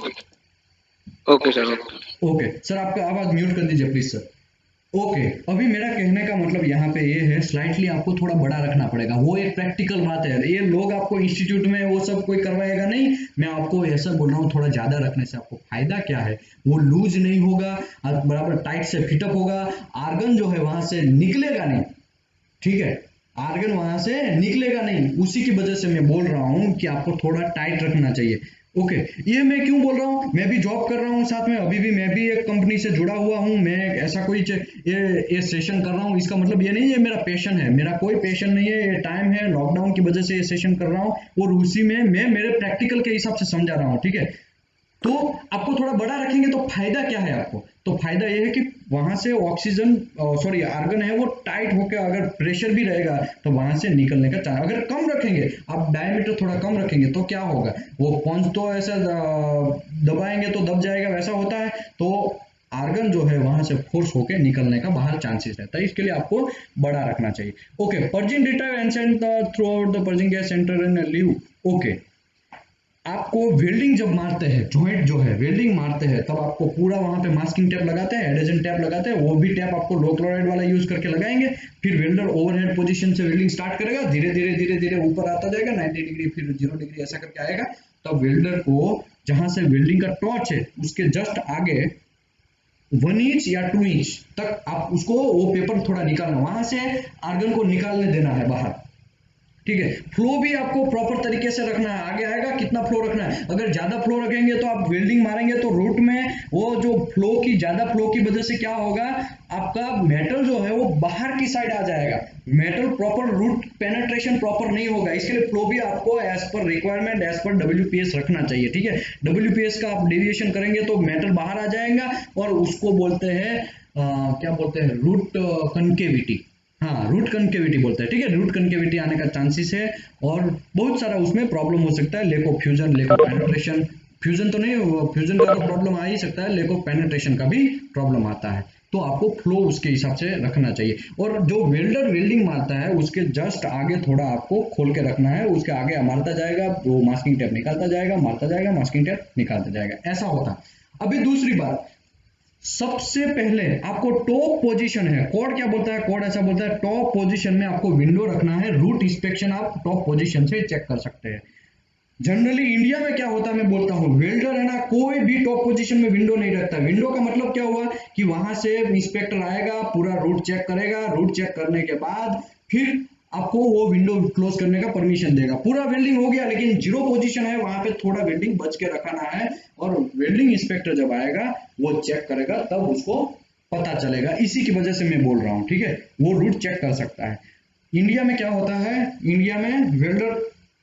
okay sir, okay sir, आपका आवाज म्यूट कर दीजिए प्लीज सर। ओके, अभी मेरा कहने का मतलब यहाँ पे ये है, स्लाइटली आपको थोड़ा बड़ा रखना पड़ेगा, वो एक प्रैक्टिकल बात है, ये लोग आपको इंस्टीट्यूट में वो सब कोई करवाएगा नहीं, मैं आपको ऐसा बोल रहा हूँ, थोड़ा ज्यादा रखने से आपको फायदा क्या है, वो लूज नहीं होगा, बराबर टाइट से फिटअप होगा, आर्गन जो है वहां से निकलेगा नहीं, ठीक है, आर्गन वहां से निकलेगा नहीं, उसी की वजह से मैं बोल रहा हूँ कि आपको थोड़ा टाइट रखना चाहिए। ओके, ये मैं क्यों बोल रहा हूँ, मैं भी जॉब कर रहा हूँ साथ में, अभी भी मैं भी एक कंपनी से जुड़ा हुआ हूँ, मैं ऐसा कोई ये सेशन कर रहा हूँ, इसका मतलब ये नहीं है मेरा पैशन है, मेरा कोई पैशन नहीं है, ये टाइम है, लॉकडाउन की वजह से ये सेशन कर रहा हूँ, और उसी में मैं मेरे प्रैक्टिकल के हिसाब से समझा रहा हूँ, ठीक है। तो आपको थोड़ा बड़ा रखेंगे तो फायदा क्या है आपको, तो फायदा यह है कि वहां से ऑक्सीजन सॉरी आर्गन है वो टाइट होकर, अगर प्रेशर भी रहेगा तो वहां से निकलने का चांस, अगर कम रखेंगे आप डायमीटर थोड़ा कम रखेंगे तो क्या होगा, वो पंच तो ऐसा दबाएंगे तो दब जाएगा वैसा होता है, तो आर्गन जो है वहां से फोर्स होके निकलने का बाहर चांसेस रहता है, इसके लिए आपको बड़ा रखना चाहिए। Okay, purging data and send through out the purging gas centre and leave. Okay, आपको वेल्डिंग जब मारते हैं, जॉइंट जो है वेल्डिंग मारते हैं, तब आपको पूरा वहां पे मास्किंग टेप लगाते हैं, एडेजन टेप लगाते हैं, वो भी टेप आपको लो क्लोराइड वाला यूज करके लगाएंगे। फिर वेल्डर ओवरहेड पोजीशन से वेल्डिंग स्टार्ट करेगा, धीरे धीरे धीरे धीरे ऊपर आता जाएगा 90 डिग्री, फिर 0 डिग्री ऐसा करके आएगा। तब वेल्डर को जहां से वेल्डिंग का टॉर्च है उसके जस्ट आगे 1 इंच या 2 इंच तक आप उसको वो पेपर थोड़ा निकालना, वहां से आर्गन को निकालने देना है बाहर, ठीक है। फ्लो भी आपको प्रॉपर तरीके से रखना है, आगे आएगा कितना फ्लो रखना है। अगर ज्यादा फ्लो रखेंगे तो आप वेल्डिंग मारेंगे तो रूट में वो जो फ्लो की ज्यादा फ्लो की वजह से क्या होगा, आपका मेटल जो है वो बाहर की साइड आ जाएगा, metal proper root penetration proper नहीं होगा। इसके लिए फ्लो भी आपको as per requirement, as per WPS रखना चाहिए, ठीक है। WPS का आप डेविएशन करेंगे तो मेटल बाहर आ जाएगा और उसको बोलते हैं क्या बोलते हैं, रूट कनकेविटी, हाँ रूट कनकेविटी बोलते हैं, ठीक है। रूट कनकेविटी आने का चांसेस है और बहुत सारा उसमें प्रॉब्लम हो सकता है, lake of fusion, lack of penetration, fusion तो नहीं, फ्यूजन का तो प्रॉब्लम आ ही सकता है, लेक ऑफ पेनिट्रेशन का भी प्रॉब्लम आता है। तो आपको फ्लो उसके हिसाब से रखना चाहिए। और जो वेल्डर वेल्डिंग मारता है उसके जस्ट आगे थोड़ा आपको खोल के रखना है, उसके आगे मारता जाएगा, वो मास्किंग टेप निकालता जाएगा, मारता जाएगा, मास्किंग टेप निकालता जाएगा, ऐसा होता है। अभी दूसरी बात, सबसे पहले आपको टॉप पोजीशन है, कोड क्या बोलता है, कोड ऐसा बोलता है टॉप पोजीशन में आपको विंडो रखना है। रूट इंस्पेक्शन आप टॉप पोजीशन से चेक कर सकते हैं। जनरली इंडिया में क्या होता है, मैं बोलता हूँ वेल्डर है ना, कोई भी टॉप पोजीशन में विंडो नहीं रखता। विंडो का मतलब क्या हुआ कि वहां से इंस्पेक्टर आएगा, पूरा रूट चेक करेगा, रूट चेक करने के बाद फिर आपको वो विंडो क्लोज करने का परमिशन देगा। पूरा वेल्डिंग हो गया लेकिन 0 पोजीशन है, वहां पे थोड़ा वेल्डिंग बच के रखना है, और वेल्डिंग इंस्पेक्टर जब आएगा वो चेक करेगा, तब उसको पता चलेगा। इसी की वजह से मैं बोल रहा हूँ, ठीक है, वो रूट चेक कर सकता है। इंडिया में क्या होता है, इंडिया में वेल्डर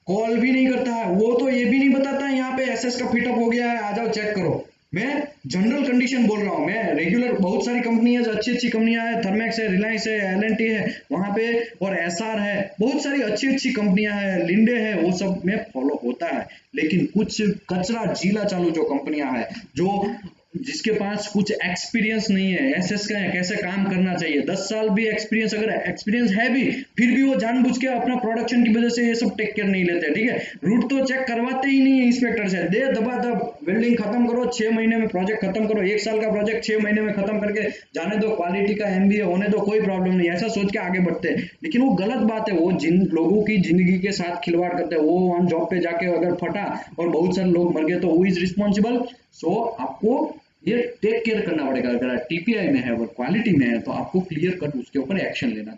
कॉल भी नहीं करता है, वो तो ये भी नहीं बताता है यहाँ पे SS का फिटअप हो गया है, आ जाओ चेक करो। मैं जनरल कंडीशन बोल रहा हूँ, मैं रेगुलर, बहुत सारी कंपनी है जो अच्छी अच्छी कंपनियां है, थर्मेक्स है, रिलायंस है, L&T है वहां पे, और SR है, बहुत सारी अच्छी अच्छी कंपनियां हैं, लिंडे है, वो सब में फॉलो होता है। लेकिन कुछ कचरा जीला चालू जो कंपनियां है, जो जिसके पास कुछ एक्सपीरियंस नहीं है SS का कैसे काम करना चाहिए, 10 साल भी एक्सपीरियंस, अगर एक्सपीरियंस है भी फिर भी वो जानबूझ के अपना प्रोडक्शन की वजह से ये सब टेक केयर नहीं लेते, ठीक है। रूट तो चेक करवाते ही नहीं है इंस्पेक्टर से, दे दबा दब वेल्डिंग खत्म करो, 6 महीने में प्रोजेक्ट खत्म करो, 1 साल का प्रोजेक्ट 6 महीने में खत्म करके जाने दो, क्वालिटी का MBA होने दो, कोई प्रॉब्लम नहीं, ऐसा सोच के आगे बढ़ते हैं। लेकिन वो गलत बात है, वो जिन लोगों की जिंदगी के साथ खिलवाड़ करते हैं, वो ऑन जॉब पे जाके अगर फटा और बहुत सारे लोग मर गए तो हु इज रिस्पॉन्सिबल। सो आपको ये टेक केयर करना पड़ेगा। अगर TPI में है, अगर क्वालिटी में है, तो आपको क्लियर कट उसके ऊपर एक्शन लेना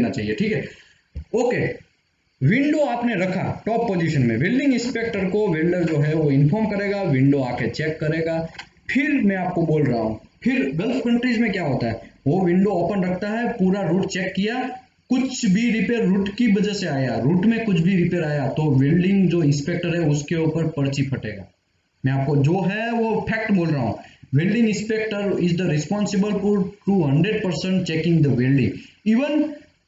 चाहिए, ठीक है। ओके, विंडो आपने रखा टॉप पोजीशन में, वेल्डिंग इंस्पेक्टर को वेल्डर जो है वो इन्फॉर्म करेगा, विंडो आके चेक करेगा। फिर मैं आपको बोल रहा हूँ, फिर गल्फ कंट्रीज में क्या होता है, वो विंडो ओपन रखता है, पूरा रूट चेक किया, कुछ भी रिपेयर रूट की वजह से आया, रूट में कुछ भी रिपेयर आया, तो वेल्डिंग जो इंस्पेक्टर है उसके ऊपर पर्ची फटेगा। मैं आपको जो है वो फैक्ट बोल रहा हूँ। Welding inspector is the responsible for 200% checking the welding, even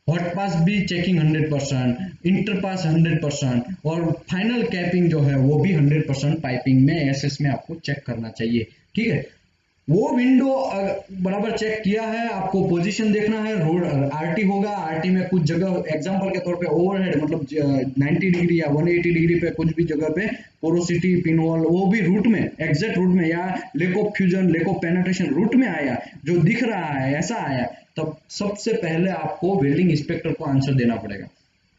hot pass भी चेकिंग 100%, इंटर पास 100%, और फाइनल कैपिंग जो है वो भी 100% पाइपिंग में SS में आपको चेक करना चाहिए, ठीक है। वो विंडो बराबर चेक किया है, आपको पोजीशन देखना है, रोड RT होगा, RT में कुछ जगह एग्जांपल के तौर पे ओवरहेड मतलब 90 डिग्री या 180 डिग्री पे कुछ भी जगह पे पोरोसिटी पिन होल, वो भी रूट में, एग्जैक्ट रूट में, या lack of fusion, lack of penetration root में आया, जो दिख रहा है ऐसा आया, तब सबसे पहले आपको वेल्डिंग इंस्पेक्टर को आंसर देना पड़ेगा।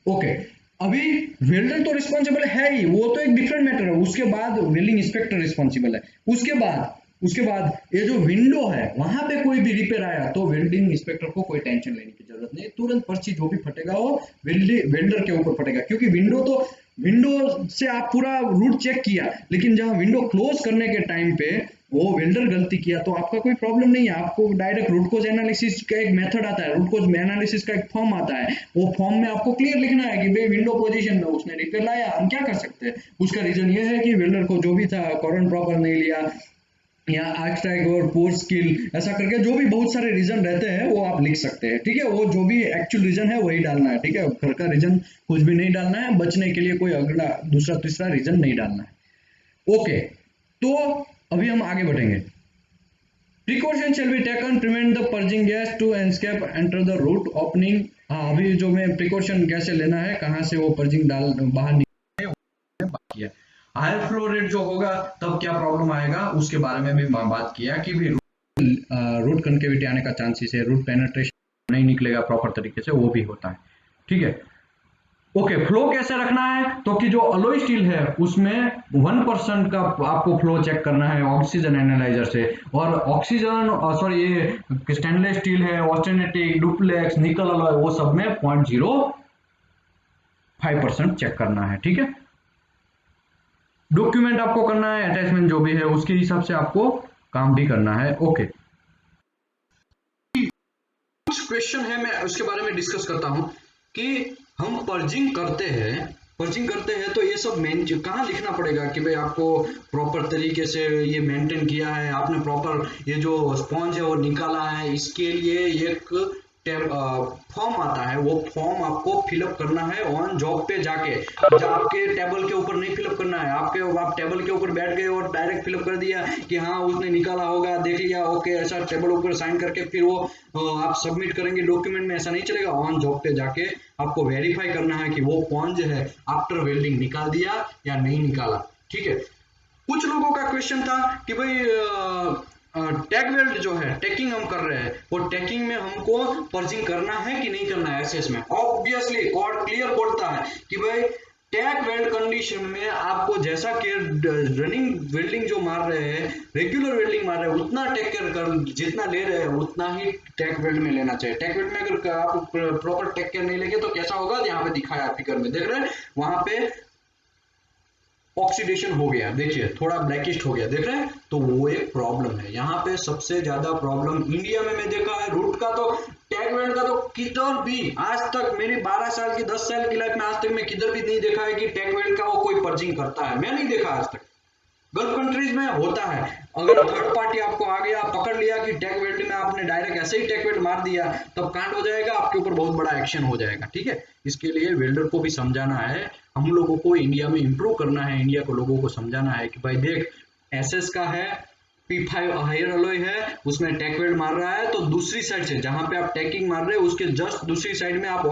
ओके, अभी वेल्डर तो रिस्पॉन्सिबल है ही, वो तो एक डिफरेंट मैटर है, उसके बाद वेल्डिंग इंस्पेक्टर रिस्पॉन्सिबल है। उसके बाद ये जो विंडो है वहां पे कोई भी रिपेयर आया तो वेल्डिंग इंस्पेक्टर को कोई टेंशन लेने की जरूरत नहीं, तुरंत पर्ची जो भी फटेगा वो वेल्डर के ऊपर फटेगा, क्योंकि विंडो से आप पूरा रूट चेक किया, लेकिन जहां विंडो क्लोज करने के टाइम पे वो वेल्डर गलती किया तो आपका कोई प्रॉब्लम नहीं है। आपको डायरेक्ट रूट कोज एनालिसिस का एक मेथड आता है, रूट कोज एनालिसिस का एक फॉर्म आता है, वो फॉर्म में आपको क्लियर लिखना है कि भाई विंडो पोजीशन में उसने रिपेयर लाया, हम क्या कर सकते हैं। उसका रीजन ये है कि वेल्डर को जो भी था करंट प्रॉपर नहीं लिया, या आर्कस्ट्राइक और पोर स्किल, ऐसा करके जो भी बहुत सारे रीजन रहते हैं वो आप लिख सकते हैं, ठीक है। वो जो भी एक्चुअल रीजन है वही डालना है, ठीक है। घर का रीजन कुछ भी नहीं डालना है, बचने के लिए कोई अगला दूसरा तीसरा रीजन नहीं डालना है। ओके, तो अभी हम आगे बढ़ेंगे। Precaution shall be taken prevent the purging gas to escape enter the root opening। हाँ, अभी जो मैं प्रिकॉशन कैसे लेना है, कहाँ से वो पर्जिंग डाल बाहर निकले किया। हायर फ्लो रेट जो होगा तब क्या प्रॉब्लम आएगा उसके बारे में भी बात किया कि भी रूट कनकेविटी आने का चांसेस है, रूट पेनिट्रेशन नहीं निकलेगा प्रॉपर तरीके से, वो भी होता है। ठीक है, ओके। फ्लो कैसे रखना है, तो कि जो अलॉय स्टील है उसमें 1% का आपको फ्लो चेक करना है ऑक्सीजन एनालाइजर से, और ऑक्सीजन सॉरी ये स्टेनलेस स्टील है, ऑस्टेनेटिक, डुप्लेक्स, निकल अलॉय, वो सब में 0.05% चेक करना है। ठीक है, डॉक्यूमेंट आपको करना है, अटैचमेंट जो भी है उसके हिसाब से आपको काम भी करना है। ओके, कुछ क्वेश्चन है, मैं उसके बारे में डिस्कस करता हूं कि हम पर्जिंग करते हैं तो ये सब कहाँ लिखना पड़ेगा कि भाई आपको प्रॉपर तरीके से ये मेंटेन किया है आपने, प्रॉपर ये जो स्पॉन्ज है वो निकाला है, इसके लिए एक फॉर्म आता है, वो फॉर्म आपको फिलअप करना है ऑन जॉब पे जाके। आपके टेबल के ऊपर नहीं फिलअप करना है, आप टेबल के ऊपर बैठ गए और डायरेक्ट फिलअप कर दिया कि हाँ उसने निकाला होगा, देख लिया, ओके, ऐसा टेबल ऊपर साइन करके फिर वो आप सबमिट करेंगे डॉक्यूमेंट में, ऐसा नहीं चलेगा। ऑन जॉब पे जाके आपको वेरीफाई करना है कि वो स्पॉन्ज है आफ्टर वेल्डिंग निकाल दिया या नहीं निकाला। ठीक है, कुछ लोगों का क्वेश्चन था कि भाई टैग वेल्ड जो है टैकिंग हम कर रहे हैं, वो टैकिंग में हमको पर्जिंग करना है कि नहीं करना है एसएस में। ऑब्वियसली कोड क्लियर बोलता है कि भाई टैग वेल्ड कंडीशन में आपको जैसा कि रनिंग वेल्डिंग जो मार रहे हैं, रेगुलर वेल्डिंग मार रहे हैं, उतना टैग केयर कर, जितना ले रहे हैं उतना ही टैग वेल्ड में लेना चाहिए। टैग वेल्ड में अगर आप प्रॉपर टैग केयर नहीं लेंगे तो कैसा होगा, यहाँ पे दिखाया फिगर में देख रहे हैं, वहां पे ऑक्सीडेशन हो गया, देखिए थोड़ा ब्लैकिश हो गया, देख रहे हैं, तो वो एक प्रॉब्लम है। यहाँ पे सबसे ज्यादा प्रॉब्लम इंडिया में मैं देखा है रूट का, तो टैग वेल्ड का तो किधर भी आज तक मेरी 12 साल की 10 साल की लाइफ में आज तक मैं किधर भी नहीं देखा है कि टैग वेल्ड का वो कोई पर्जिंग करता है, मैं नहीं देखा आज तक। गल्फ कंट्रीज में होता है, अगर थर्ड पार्टी आपको आ गया पकड़ लिया कि टैग वेल्ड में आपने डायरेक्ट ऐसे ही टैग वेल्ड मार दिया, तब कांड हो जाएगा, आपके ऊपर बहुत बड़ा एक्शन हो जाएगा। ठीक है, इसके लिए वेल्डर को भी समझाना है, हम लोगों को इंडिया में इंप्रूव करना है, इंडिया को लोगों को समझाना है कि भाई देख एसएस का है, P5 हायर अलॉय है, उसमें टैग वेल्ड मार रहा है, तो दूसरी साइड से जहां पे आप टैकिंग मार रहे हैं उसके जस्ट दूसरी साइड में आप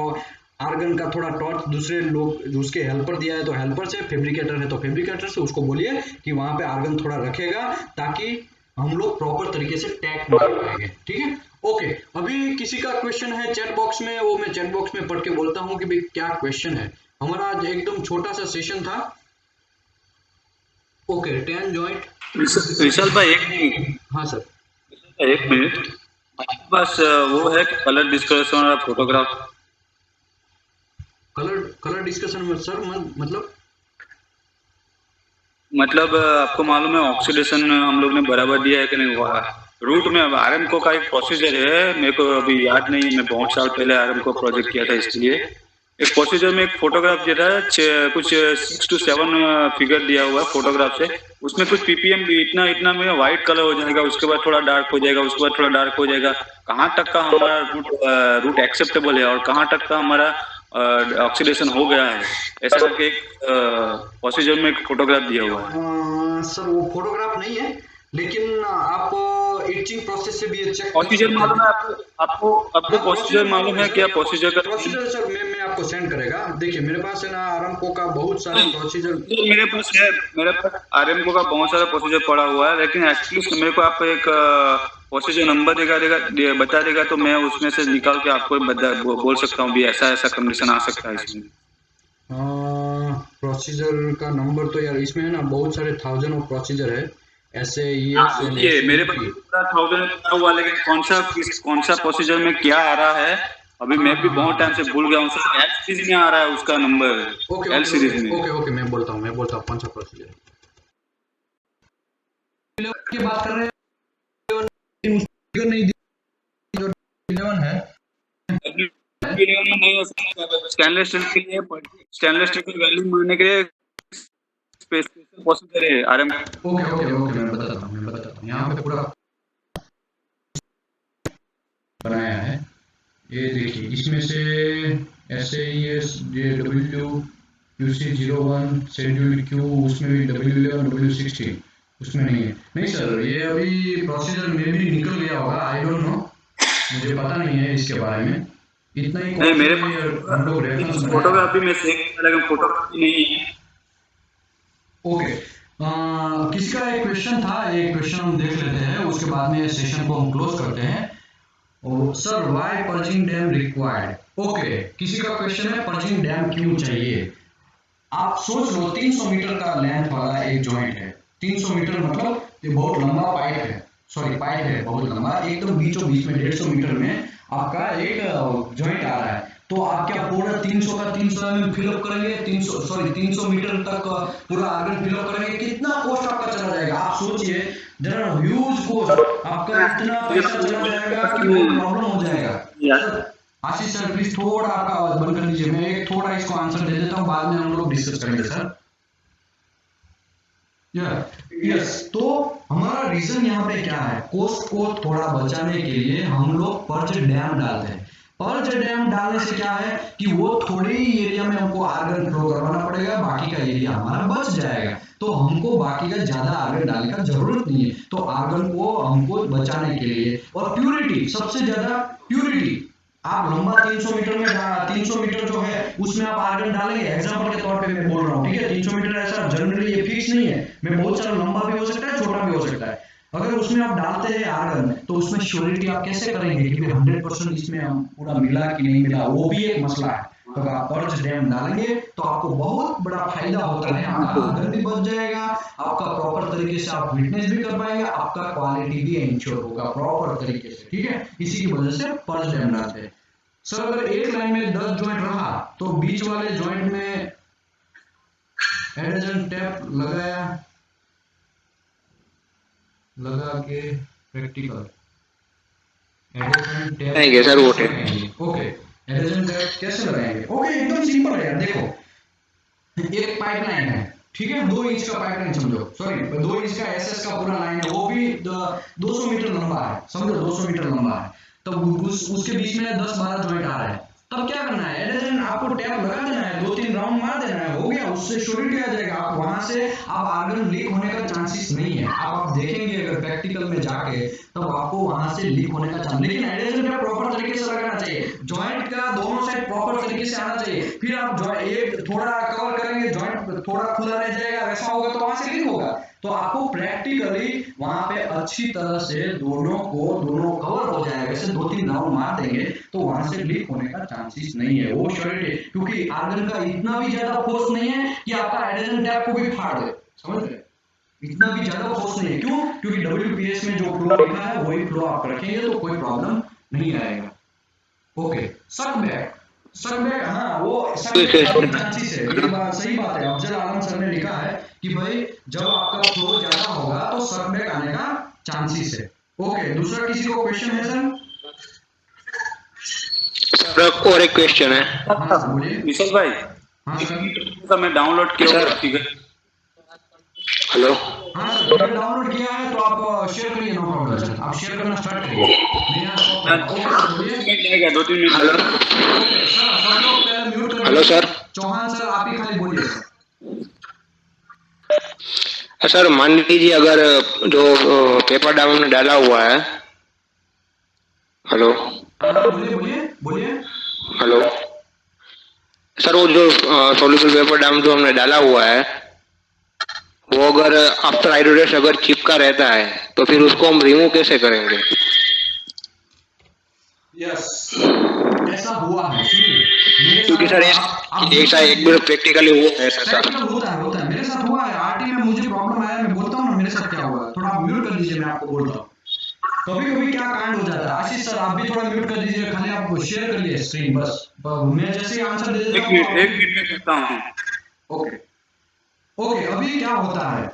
आर्गन का थोड़ा टॉर्च दूसरे लोग उसके हेल्पर दिया है तो हेल्पर से, फैब्रिकेटर है तो फैब्रिकेटर से उसको बोलिए कि वहां पे आर्गन थोड़ा रखेगा ताकि हम लोग प्रॉपर तरीके से टैग मार पाएंगे। ठीक है, ओके। अभी किसी का क्वेश्चन है चैट बॉक्स में, वो मैं चैट बॉक्स में पढ़ के बोलता हूँ कि भाई क्या क्वेश्चन है। हमारा आज एकदम छोटा सा सेशन था। ओके, 10 जॉइंट विशाल भाई एक मिनट, हाँ सर, एक मिनट, बस वो है कि कलर डिस्कशन और फोटोग्राफ, कलर डिस्कशन में सर मतलब आपको मालूम है ऑक्सीडेशन हम लोग ने बराबर दिया है कि नहीं हुआ। रूट में अब आरएमको का एक प्रोसीजर है, मेरे को अभी याद नहीं, मैं बहुत साल पहले आरएमको प्रोजेक्ट किया था, इसलिए एक प्रोसीजर में एक फोटोग्राफ दिया था, कुछ 6 to 7 फिगर दिया हुआ है फोटोग्राफ से, उसमें कुछ पीपीएम भी इतना में व्हाइट कलर हो जाएगा, उसके बाद थोड़ा डार्क हो जाएगा, उसके बाद थोड़ा डार्क हो जाएगा। कहाँ तक का हमारा रूट एक्सेप्टेबल है और कहाँ तक का हमारा ऑक्सीडेशन हो गया है, ऐसा करके एक प्रोसीजर में एक फोटोग्राफ दिया हुआ है। सर वो फोटोग्राफ नहीं है, लेकिन आप इचिंग प्रोसेस से भी ये चेक प्रोसीजर मालूम है आपको प्रोसीजर मालूम है क्या? प्रोसीजर का प्रोसीजर सर मैं आपको सेंड करेगा। देखिए मेरे पास है ना आरएमको का बहुत सारे प्रोसीजर, मेरे पास आरएमको का बहुत सारा प्रोसीजर पड़ा हुआ है, लेकिन एटलीस्ट मेरे को आप एक प्रोसीजर नंबर बता देगा तो मैं उसमें से निकाल के आपको बोल सकता हूँ भी ऐसा कंडीशन आ सकता है इसमें। प्रोसीजर का नंबर तो यार इसमें है ना बहुत सारे थाउजेंड ऑफ प्रोसीजर है ऐसे ये मेरे पास 1000 हुआ, लेकिन कौन सा प्रोसीजर में क्या आ रहा है अभी मैं भी बहुत टाइम से भूल गया हूँ सर। एल सीरीज में आ रहा है उसका नंबर, एल सीरीज में। ओके मैं बोलता हूँ कौन सा प्रोसीजर की बात कर रहे हैं, नहीं जो 11 है नहीं हो सकता। स्टेनलेस स्टील के लिए स्टेनलेस स्टील की वैल्यू मारने के लिए स्पेशल प्रोसीजर है आरएम। ओके मैं बताता हूँ यहाँ पे पूरा बनाया है, ये देखिए इसमें से SAES JW QC01 schedule Q, उसमें भी W11 W16 उसमें नहीं है। नहीं सर ये अभी प्रोसीजर में भी निकल गया होगा, आई डोंट नो, मुझे पता नहीं है इसके बारे में, इतना ही नहीं मेरे पास फोटोग्राफी में से फोटोग्राफी नहीं है। ओके, किसी का एक क्वेश्चन था, एक क्वेश्चन हम देख लेते हैं, उसके बाद में सेशन को हम क्लोज करते हैं। Sir why purging dam required. Okay, किसी का क्वेश्चन है पर्जिंग डैम क्यों चाहिए। आप सोच लो 300 मीटर का लेंथ वाला एक जॉइंट है। 300 मीटर मतलब ये बहुत लंबा पाइप है, सॉरी पाइप है बहुत लंबा, एकदम बीचों बीच में 150 मीटर में आपका एक जॉइंट आ रहा है। तो आप क्या पूरा 300 का 300 mm फिलअप करेंगे, 300 मीटर तक पूरा आर्गन फिलअप करेंगे, कितना कॉस्ट आपका चला जाएगा। आप सोचिए जरा, ह्यूज कॉस्ट आपका, इतना पैसा चला जाएगा कि बहुत प्रॉब्लम हो जाएगा। आशीष सर प्लीज थोड़ा आपका आवाज बंद कर दीजिए, मैं एक थोड़ा इसको आंसर दे देता हूँ, बाद में हम लोग डिस्कस करेंगे सर। यस, तो हमारा रीजन यहाँ पे क्या है, कोस्ट को थोड़ा बचाने के लिए हम लोग पर्ज डैम डालते हैं। पर्ज डैम डालने से क्या है कि वो थोड़े ही एरिया में हमको आर्गन फ्लो करवाना पड़ेगा, बाकी का एरिया हमारा बच जाएगा, तो हमको बाकी का ज्यादा आर्गन डालने का जरूरत नहीं है। तो आर्गन को हमको बचाने के लिए, और प्यूरिटी, सबसे ज्यादा प्यूरिटी, आप लंबा 300 मीटर में 300 मीटर जो है उसमें आप आर्गन डालेंगे, एग्जांपल के तौर पे मैं बोल रहा हूँ, ठीक है। 300 मीटर ऐसा जनरली ये फिक्स नहीं है, मैं बहुत सारा लंबा भी हो सकता है, छोटा भी हो सकता है। अगर उसमें आप डालते हैं आर्गन, तो उसमें श्योरिटी आप कैसे करेंगे कि 100% इसमें हम पूरा मिला कि नहीं मिला, वो भी एक मसला है। तो अगर आप पर्ज डैम डालेंगे तो आपको बहुत बड़ा फायदा होता है, आपका आर्गन भी बच जाएगा, आपका प्रॉपर तरीके से आप विटनेस भी कर पाएंगे, आपका क्वालिटी भी इंश्योर होगा प्रॉपर तरीके से, ठीक है। इसी की वजह से पर्ज डैम डालते हैं। सर अगर एक लाइन में 10 जॉइंट रहा तो बीच वाले जॉइंट में एडेजन टेप लगा के प्रैक्टिकल एडेजन टेप नहीं सर वो टेप। ओके, एडेजन टेप कैसे लगाएंगे। ओके, एकदम सिंपल है यार। देखो एक पाइपलाइन है, ठीक है, 2 इंच का पाइपलाइन समझो, सॉरी 2 इंच का एसएस का पूरा लाइन है, वो भी 200 मीटर लंबा है, समझो 200 मीटर लंबा है। तब उसके बीच में 10-12 जॉइंट आ रहा है, तब क्या करना है, एडेजन आपको टैप लगा देना है, 2-3 राउंड मार देना है, हो गया, उससे श्योरिटी आ जाएगा। आप वहां से आप आर्गन लीक होने का चांसेस नहीं है। आप देखेंगे अगर प्रैक्टिकल में जाके, तब आपको वहां से लीक होने का चांस, लेकिन एडेजन का प्रॉपर तरीके से लगाना चाहिए, जॉइंट का दोनों साइड प्रॉपर तरीके से आना चाहिए। फिर आप एक थोड़ा कवर करेंगे, जॉइंट थोड़ा खुला रह जाएगा, वैसा होगा तो वहां से लीक होगा। तो आपको प्रैक्टिकली वहां पे अच्छी तरह से दोनों कवर हो जाएगा, वैसे 2-3 राउंड मार देंगे तो वहां से लीक होने का चांसेस नहीं है, वो श्योरिटी, क्योंकि आर्गन का इतना भी ज्यादा फोर्स नहीं है कि आपका एडेजन टैप को भी फाड़ दे, समझ रहे, इतना भी ज्यादा फोर्स नहीं है। क्यों? क्योंकि WPS में जो फ्लो लिखा है वही फ्लो आप रखेंगे तो कोई प्रॉब्लम नहीं आएगा। ओके, सकबैक, हाँ वो सकबैक का चांसेस है, ये बात सही बात है। अफजल आलम सर ने लिखा है कि भाई जब आपका फ्लो ज्यादा होगा तो सकबैक आने का चांसेस है। ओके, दूसरा किसी को क्वेश्चन है सर? सर और एक क्वेश्चन है। हाँ सर बोलिए। विशाल भाई, हाँ सर। सर मैं डाउनलोड किया सर। ठीक है। हेलो। हाँ सर, अगर डाउनलोड किया है तो आप शेयर करिए, नो प्रॉब्लम सर, आप शेयर करना स्टार्ट करिए, मैं यहाँ स्टॉप करूँगा। ओके सर बोलिए। 2-3 मिनट। हेलो। ओके सर, सब लोग पहले म्यूट कर हेलो दीजिए। सर। चौहान सर आप ही खाली बोलिए सर। सर मान लीजिए अगर जो पेपर डाउन में डाला हुआ है। हेलो। हाँ बोलिए। हेलो। सर वो जो सोल्यूबल पेपर डाउन जो हमने डाला हुआ है, वो अगर आफ्टर आइडोरेस अगर चिपका रहता है तो फिर उसको हम रिमूव कैसे करेंगे? यस, ऐसा हुआ है, सुनिए मेरे क्योंकि सर आप एक बार प्रैक्टिकली हुआ है सर। प्रैक्टिकल होता है, मेरे साथ हुआ है, आरटी में मुझे प्रॉब्लम आया, मैं बोलता हूँ ना मेरे साथ क्या हुआ है, थोड़ा आप म्यूट कर दीजिए, मैं आपको बोलता हूँ। कभी क्या कांड हो जाता है। आशीष सर आप भी थोड़ा म्यूट कर दीजिए, खाली आप शेयर करिए स्क्रीन बस, मैं जैसे ही आंसर दे देता हूँ। एक मिनट में करता हूँ। ओके, अभी क्या होता है,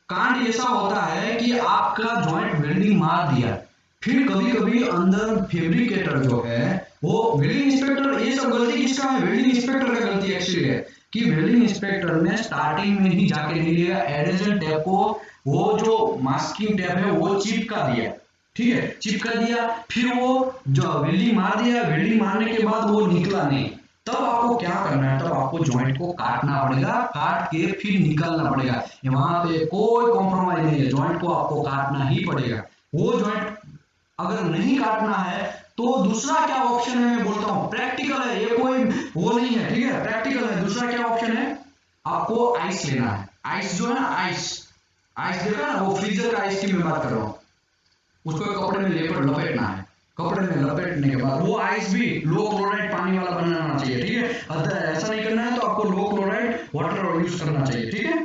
कांड ऐसा होता है कि आपका जॉइंट वेल्डिंग मार दिया, फिर कभी अंदर फैब्रिकेटर जो है वो वेल्डिंग इंस्पेक्टर, ये सब गलती किसका है, वेल्डिंग इंस्पेक्टर का गलती एक्चुअली है कि वेल्डिंग इंस्पेक्टर ने स्टार्टिंग में ही जाके नहीं लिया एडेजन टेप को, वो जो मास्किंग टेप है वो चिपका दिया, ठीक है, चिपका दिया, फिर वो जो वेल्डिंग मार दिया, वेल्डिंग मारने के बाद वो निकला नहीं, तब आपको क्या करना है, तब आपको जॉइंट को काटना पड़ेगा, काट के फिर निकालना पड़ेगा, वहां पे कोई कॉम्प्रोमाइज नहीं है, जॉइंट को आपको काटना ही पड़ेगा। वो जॉइंट अगर नहीं काटना है तो दूसरा क्या ऑप्शन है, मैं बोलता हूं प्रैक्टिकल है, ये कोई वो नहीं है, ठीक है, प्रैक्टिकल है। दूसरा क्या ऑप्शन है, आपको आइस लेना है, आइस जो है ना, आइस आइस देखा ना, वो फ्रीजर का आइस की मैं बात कर रहा हूँ। उसको कपड़े में लपेटना है, कपड़े में लपेटने के बाद वो आइस भी लो क्लोराइड पानी वाला बनाना चाहिए, ठीक है। अगर ऐसा नहीं करना है तो आपको लो क्लोराइड वाटर यूज करना चाहिए, ठीक है।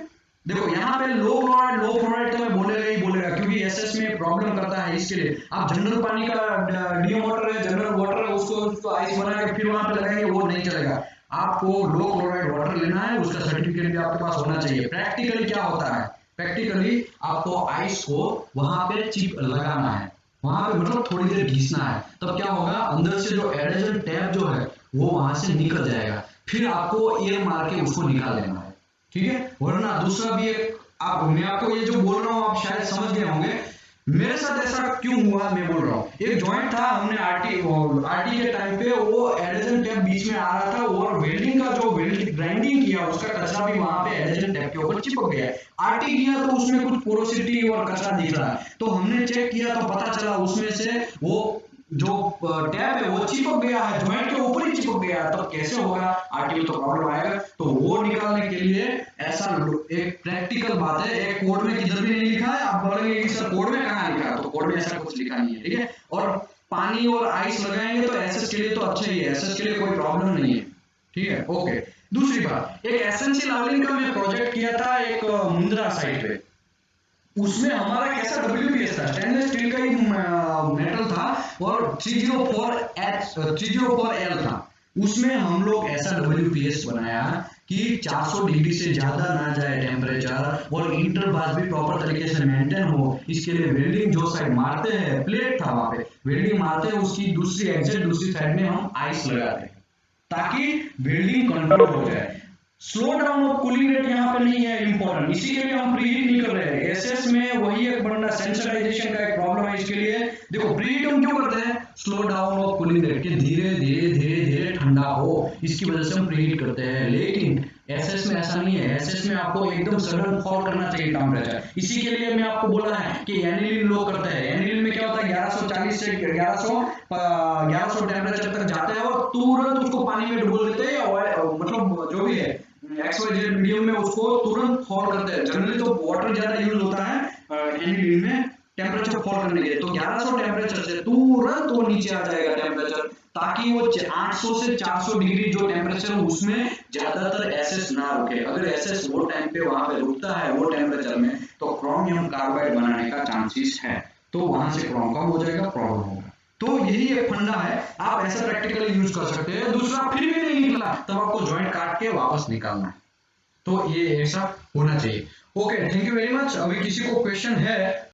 देखो यहाँ पे लो क्लोराइड तो मैं बोलेगा ही बोलेगा, क्योंकि एसएस में प्रॉब्लम करता है। इसके लिए आप जनरल पानी का डीएम वाटर है, जनरल वाटर है, उसको आइस बना के फिर वहां पे लगाएंगे, वो नहीं चलेगा। आपको लो क्लोराइड वाटर लेना है, उसका सर्टिफिकेट भी आपके पास होना चाहिए। प्रैक्टिकली क्या होता है, प्रैक्टिकली आपको आइस को वहां पे चिप लगाना है, वहां पे मतलब थोड़ी देर घिसना है, तब क्या होगा, अंदर से जो एडेजन टैप जो है वो वहां से निकल जाएगा। फिर आपको एयर मार के उसको निकाल लेना है, ठीक है। वरना दूसरा भी एक, आप मैं आपको ये जो बोल रहा हूँ आप शायद समझ गए होंगे मेरे साथ ऐसा क्यों हुआ। मैं बोल रहा हूँ, एक जॉइंट था, हमने आरटी के टाइम पे वो एडेजन टैप बीच में आ रहा था, और वेल्डिंग का जो ग्राइंडिंग किया उसका कचरा भी वहां पे एडेजन टैप के ऊपर चिपक गया। आरटी किया तो उसमें कुछ पोरोसिटी और कचरा दिख रहा है, तो हमने चेक किया तो पता चला उसमें से वो जो टैप है वो चिपक गया है, जॉइंट के ऊपर ही चिपक गया है। तब कैसे होगा, आरटी में तो प्रॉब्लम आएगा। तो वो निकालने के लिए ऐसा एक प्रैक्टिकल बात है, एक कोड में किधर भी नहीं लिखा है। आप बोलेंगे कि सर कोड में कहाँ लिखा है, तो कोड में ऐसा कुछ लिखा नहीं है, ठीक है। और पानी और आइस लगाएंगे तो एसएस के लिए तो अच्छा ही है, एसएस के लिए कोई प्रॉब्लम नहीं है, ठीक है, ओके। दूसरी बात, एक एसएनसी लावलिन का मैं प्रोजेक्ट किया था एक मुंद्रा साइट पे। उसमें हमारा कैसा WPS था, स्टेनलेस स्टील का ही मेटल था, और 304L था। उसमें हम लोग ऐसा WPS बनाया कि 400 डिग्री से ज्यादा ना जाए टेम्परेचर, और इंटरबास भी प्रॉपर तरीके से मेंटेन हो। इसके लिए वेल्डिंग जो साइड मारते हैं, प्लेट था वहां पे वेल्डिंग मारते हैं, उसकी दूसरी साइड में हम आइस लगाते हैं ताकि वेल्डिंग कंट्रोल हो जाए। Slow down of cooling rate यहाँ पे नहीं है इंपॉर्टेंट, इसी के लिए हम प्रीहीट नहीं कर रहे हैं। एसएस में वही एक बड़ा सेंसिटाइजेशन का एक प्रॉब्लम है। इसके लिए देखो प्रीहीट हम क्यों करते हैं, slow down of cooling rate, कि धीरे धीरे ठंडा हो, इसकी वजह से हम प्रीहीट करते हैं। लेकिन एसएस में ऐसा नहीं है, एसएस में आपको एकदम सडन फॉल करना चाहिए टेम्परेचर। इसी के लिए मैं आपको बोला है कि एनिलीन लो करते हैं। एनिलीन में क्या होता है, 1140 से 1100 टेम्परेचर तक जाते हैं, और तुरंत उसको पानी में डुबो देते हैं, मतलब जो भी है XYZ मीडियम में उसको तुरंत फॉल करते हैं। जनरली तो वाटर ज्यादा यूज होता है एनिलीन में टेम्परेचर फॉल करने के लिए, तो 1100 टेम्परेचर से तुरंत वो नीचे आ जाएगा टेम्परेचर, ताकि वो 800 से 400 डिग्री जो टेम्परेचर है उसमें ज्यादातर एसएस ना रुके। अगर एसएस वो टाइम पे वहां पे रुकता है वो टेम्परेचर में, तो क्रोमियम कार्बाइड बनाने का चांसेस है, तो वहां से क्रोम कम हो जाएगा, प्रॉब्लम होगा। तो यही एक फंडा है, आप ऐसा प्रैक्टिकली यूज कर सकते हैं। दूसरा, फिर भी नहीं निकला तब आपको जॉइंट काट के वापस निकालना है, तो ये ऐसा होना चाहिए। Okay, thank you very much. अभी किसी को क्वेश्चन है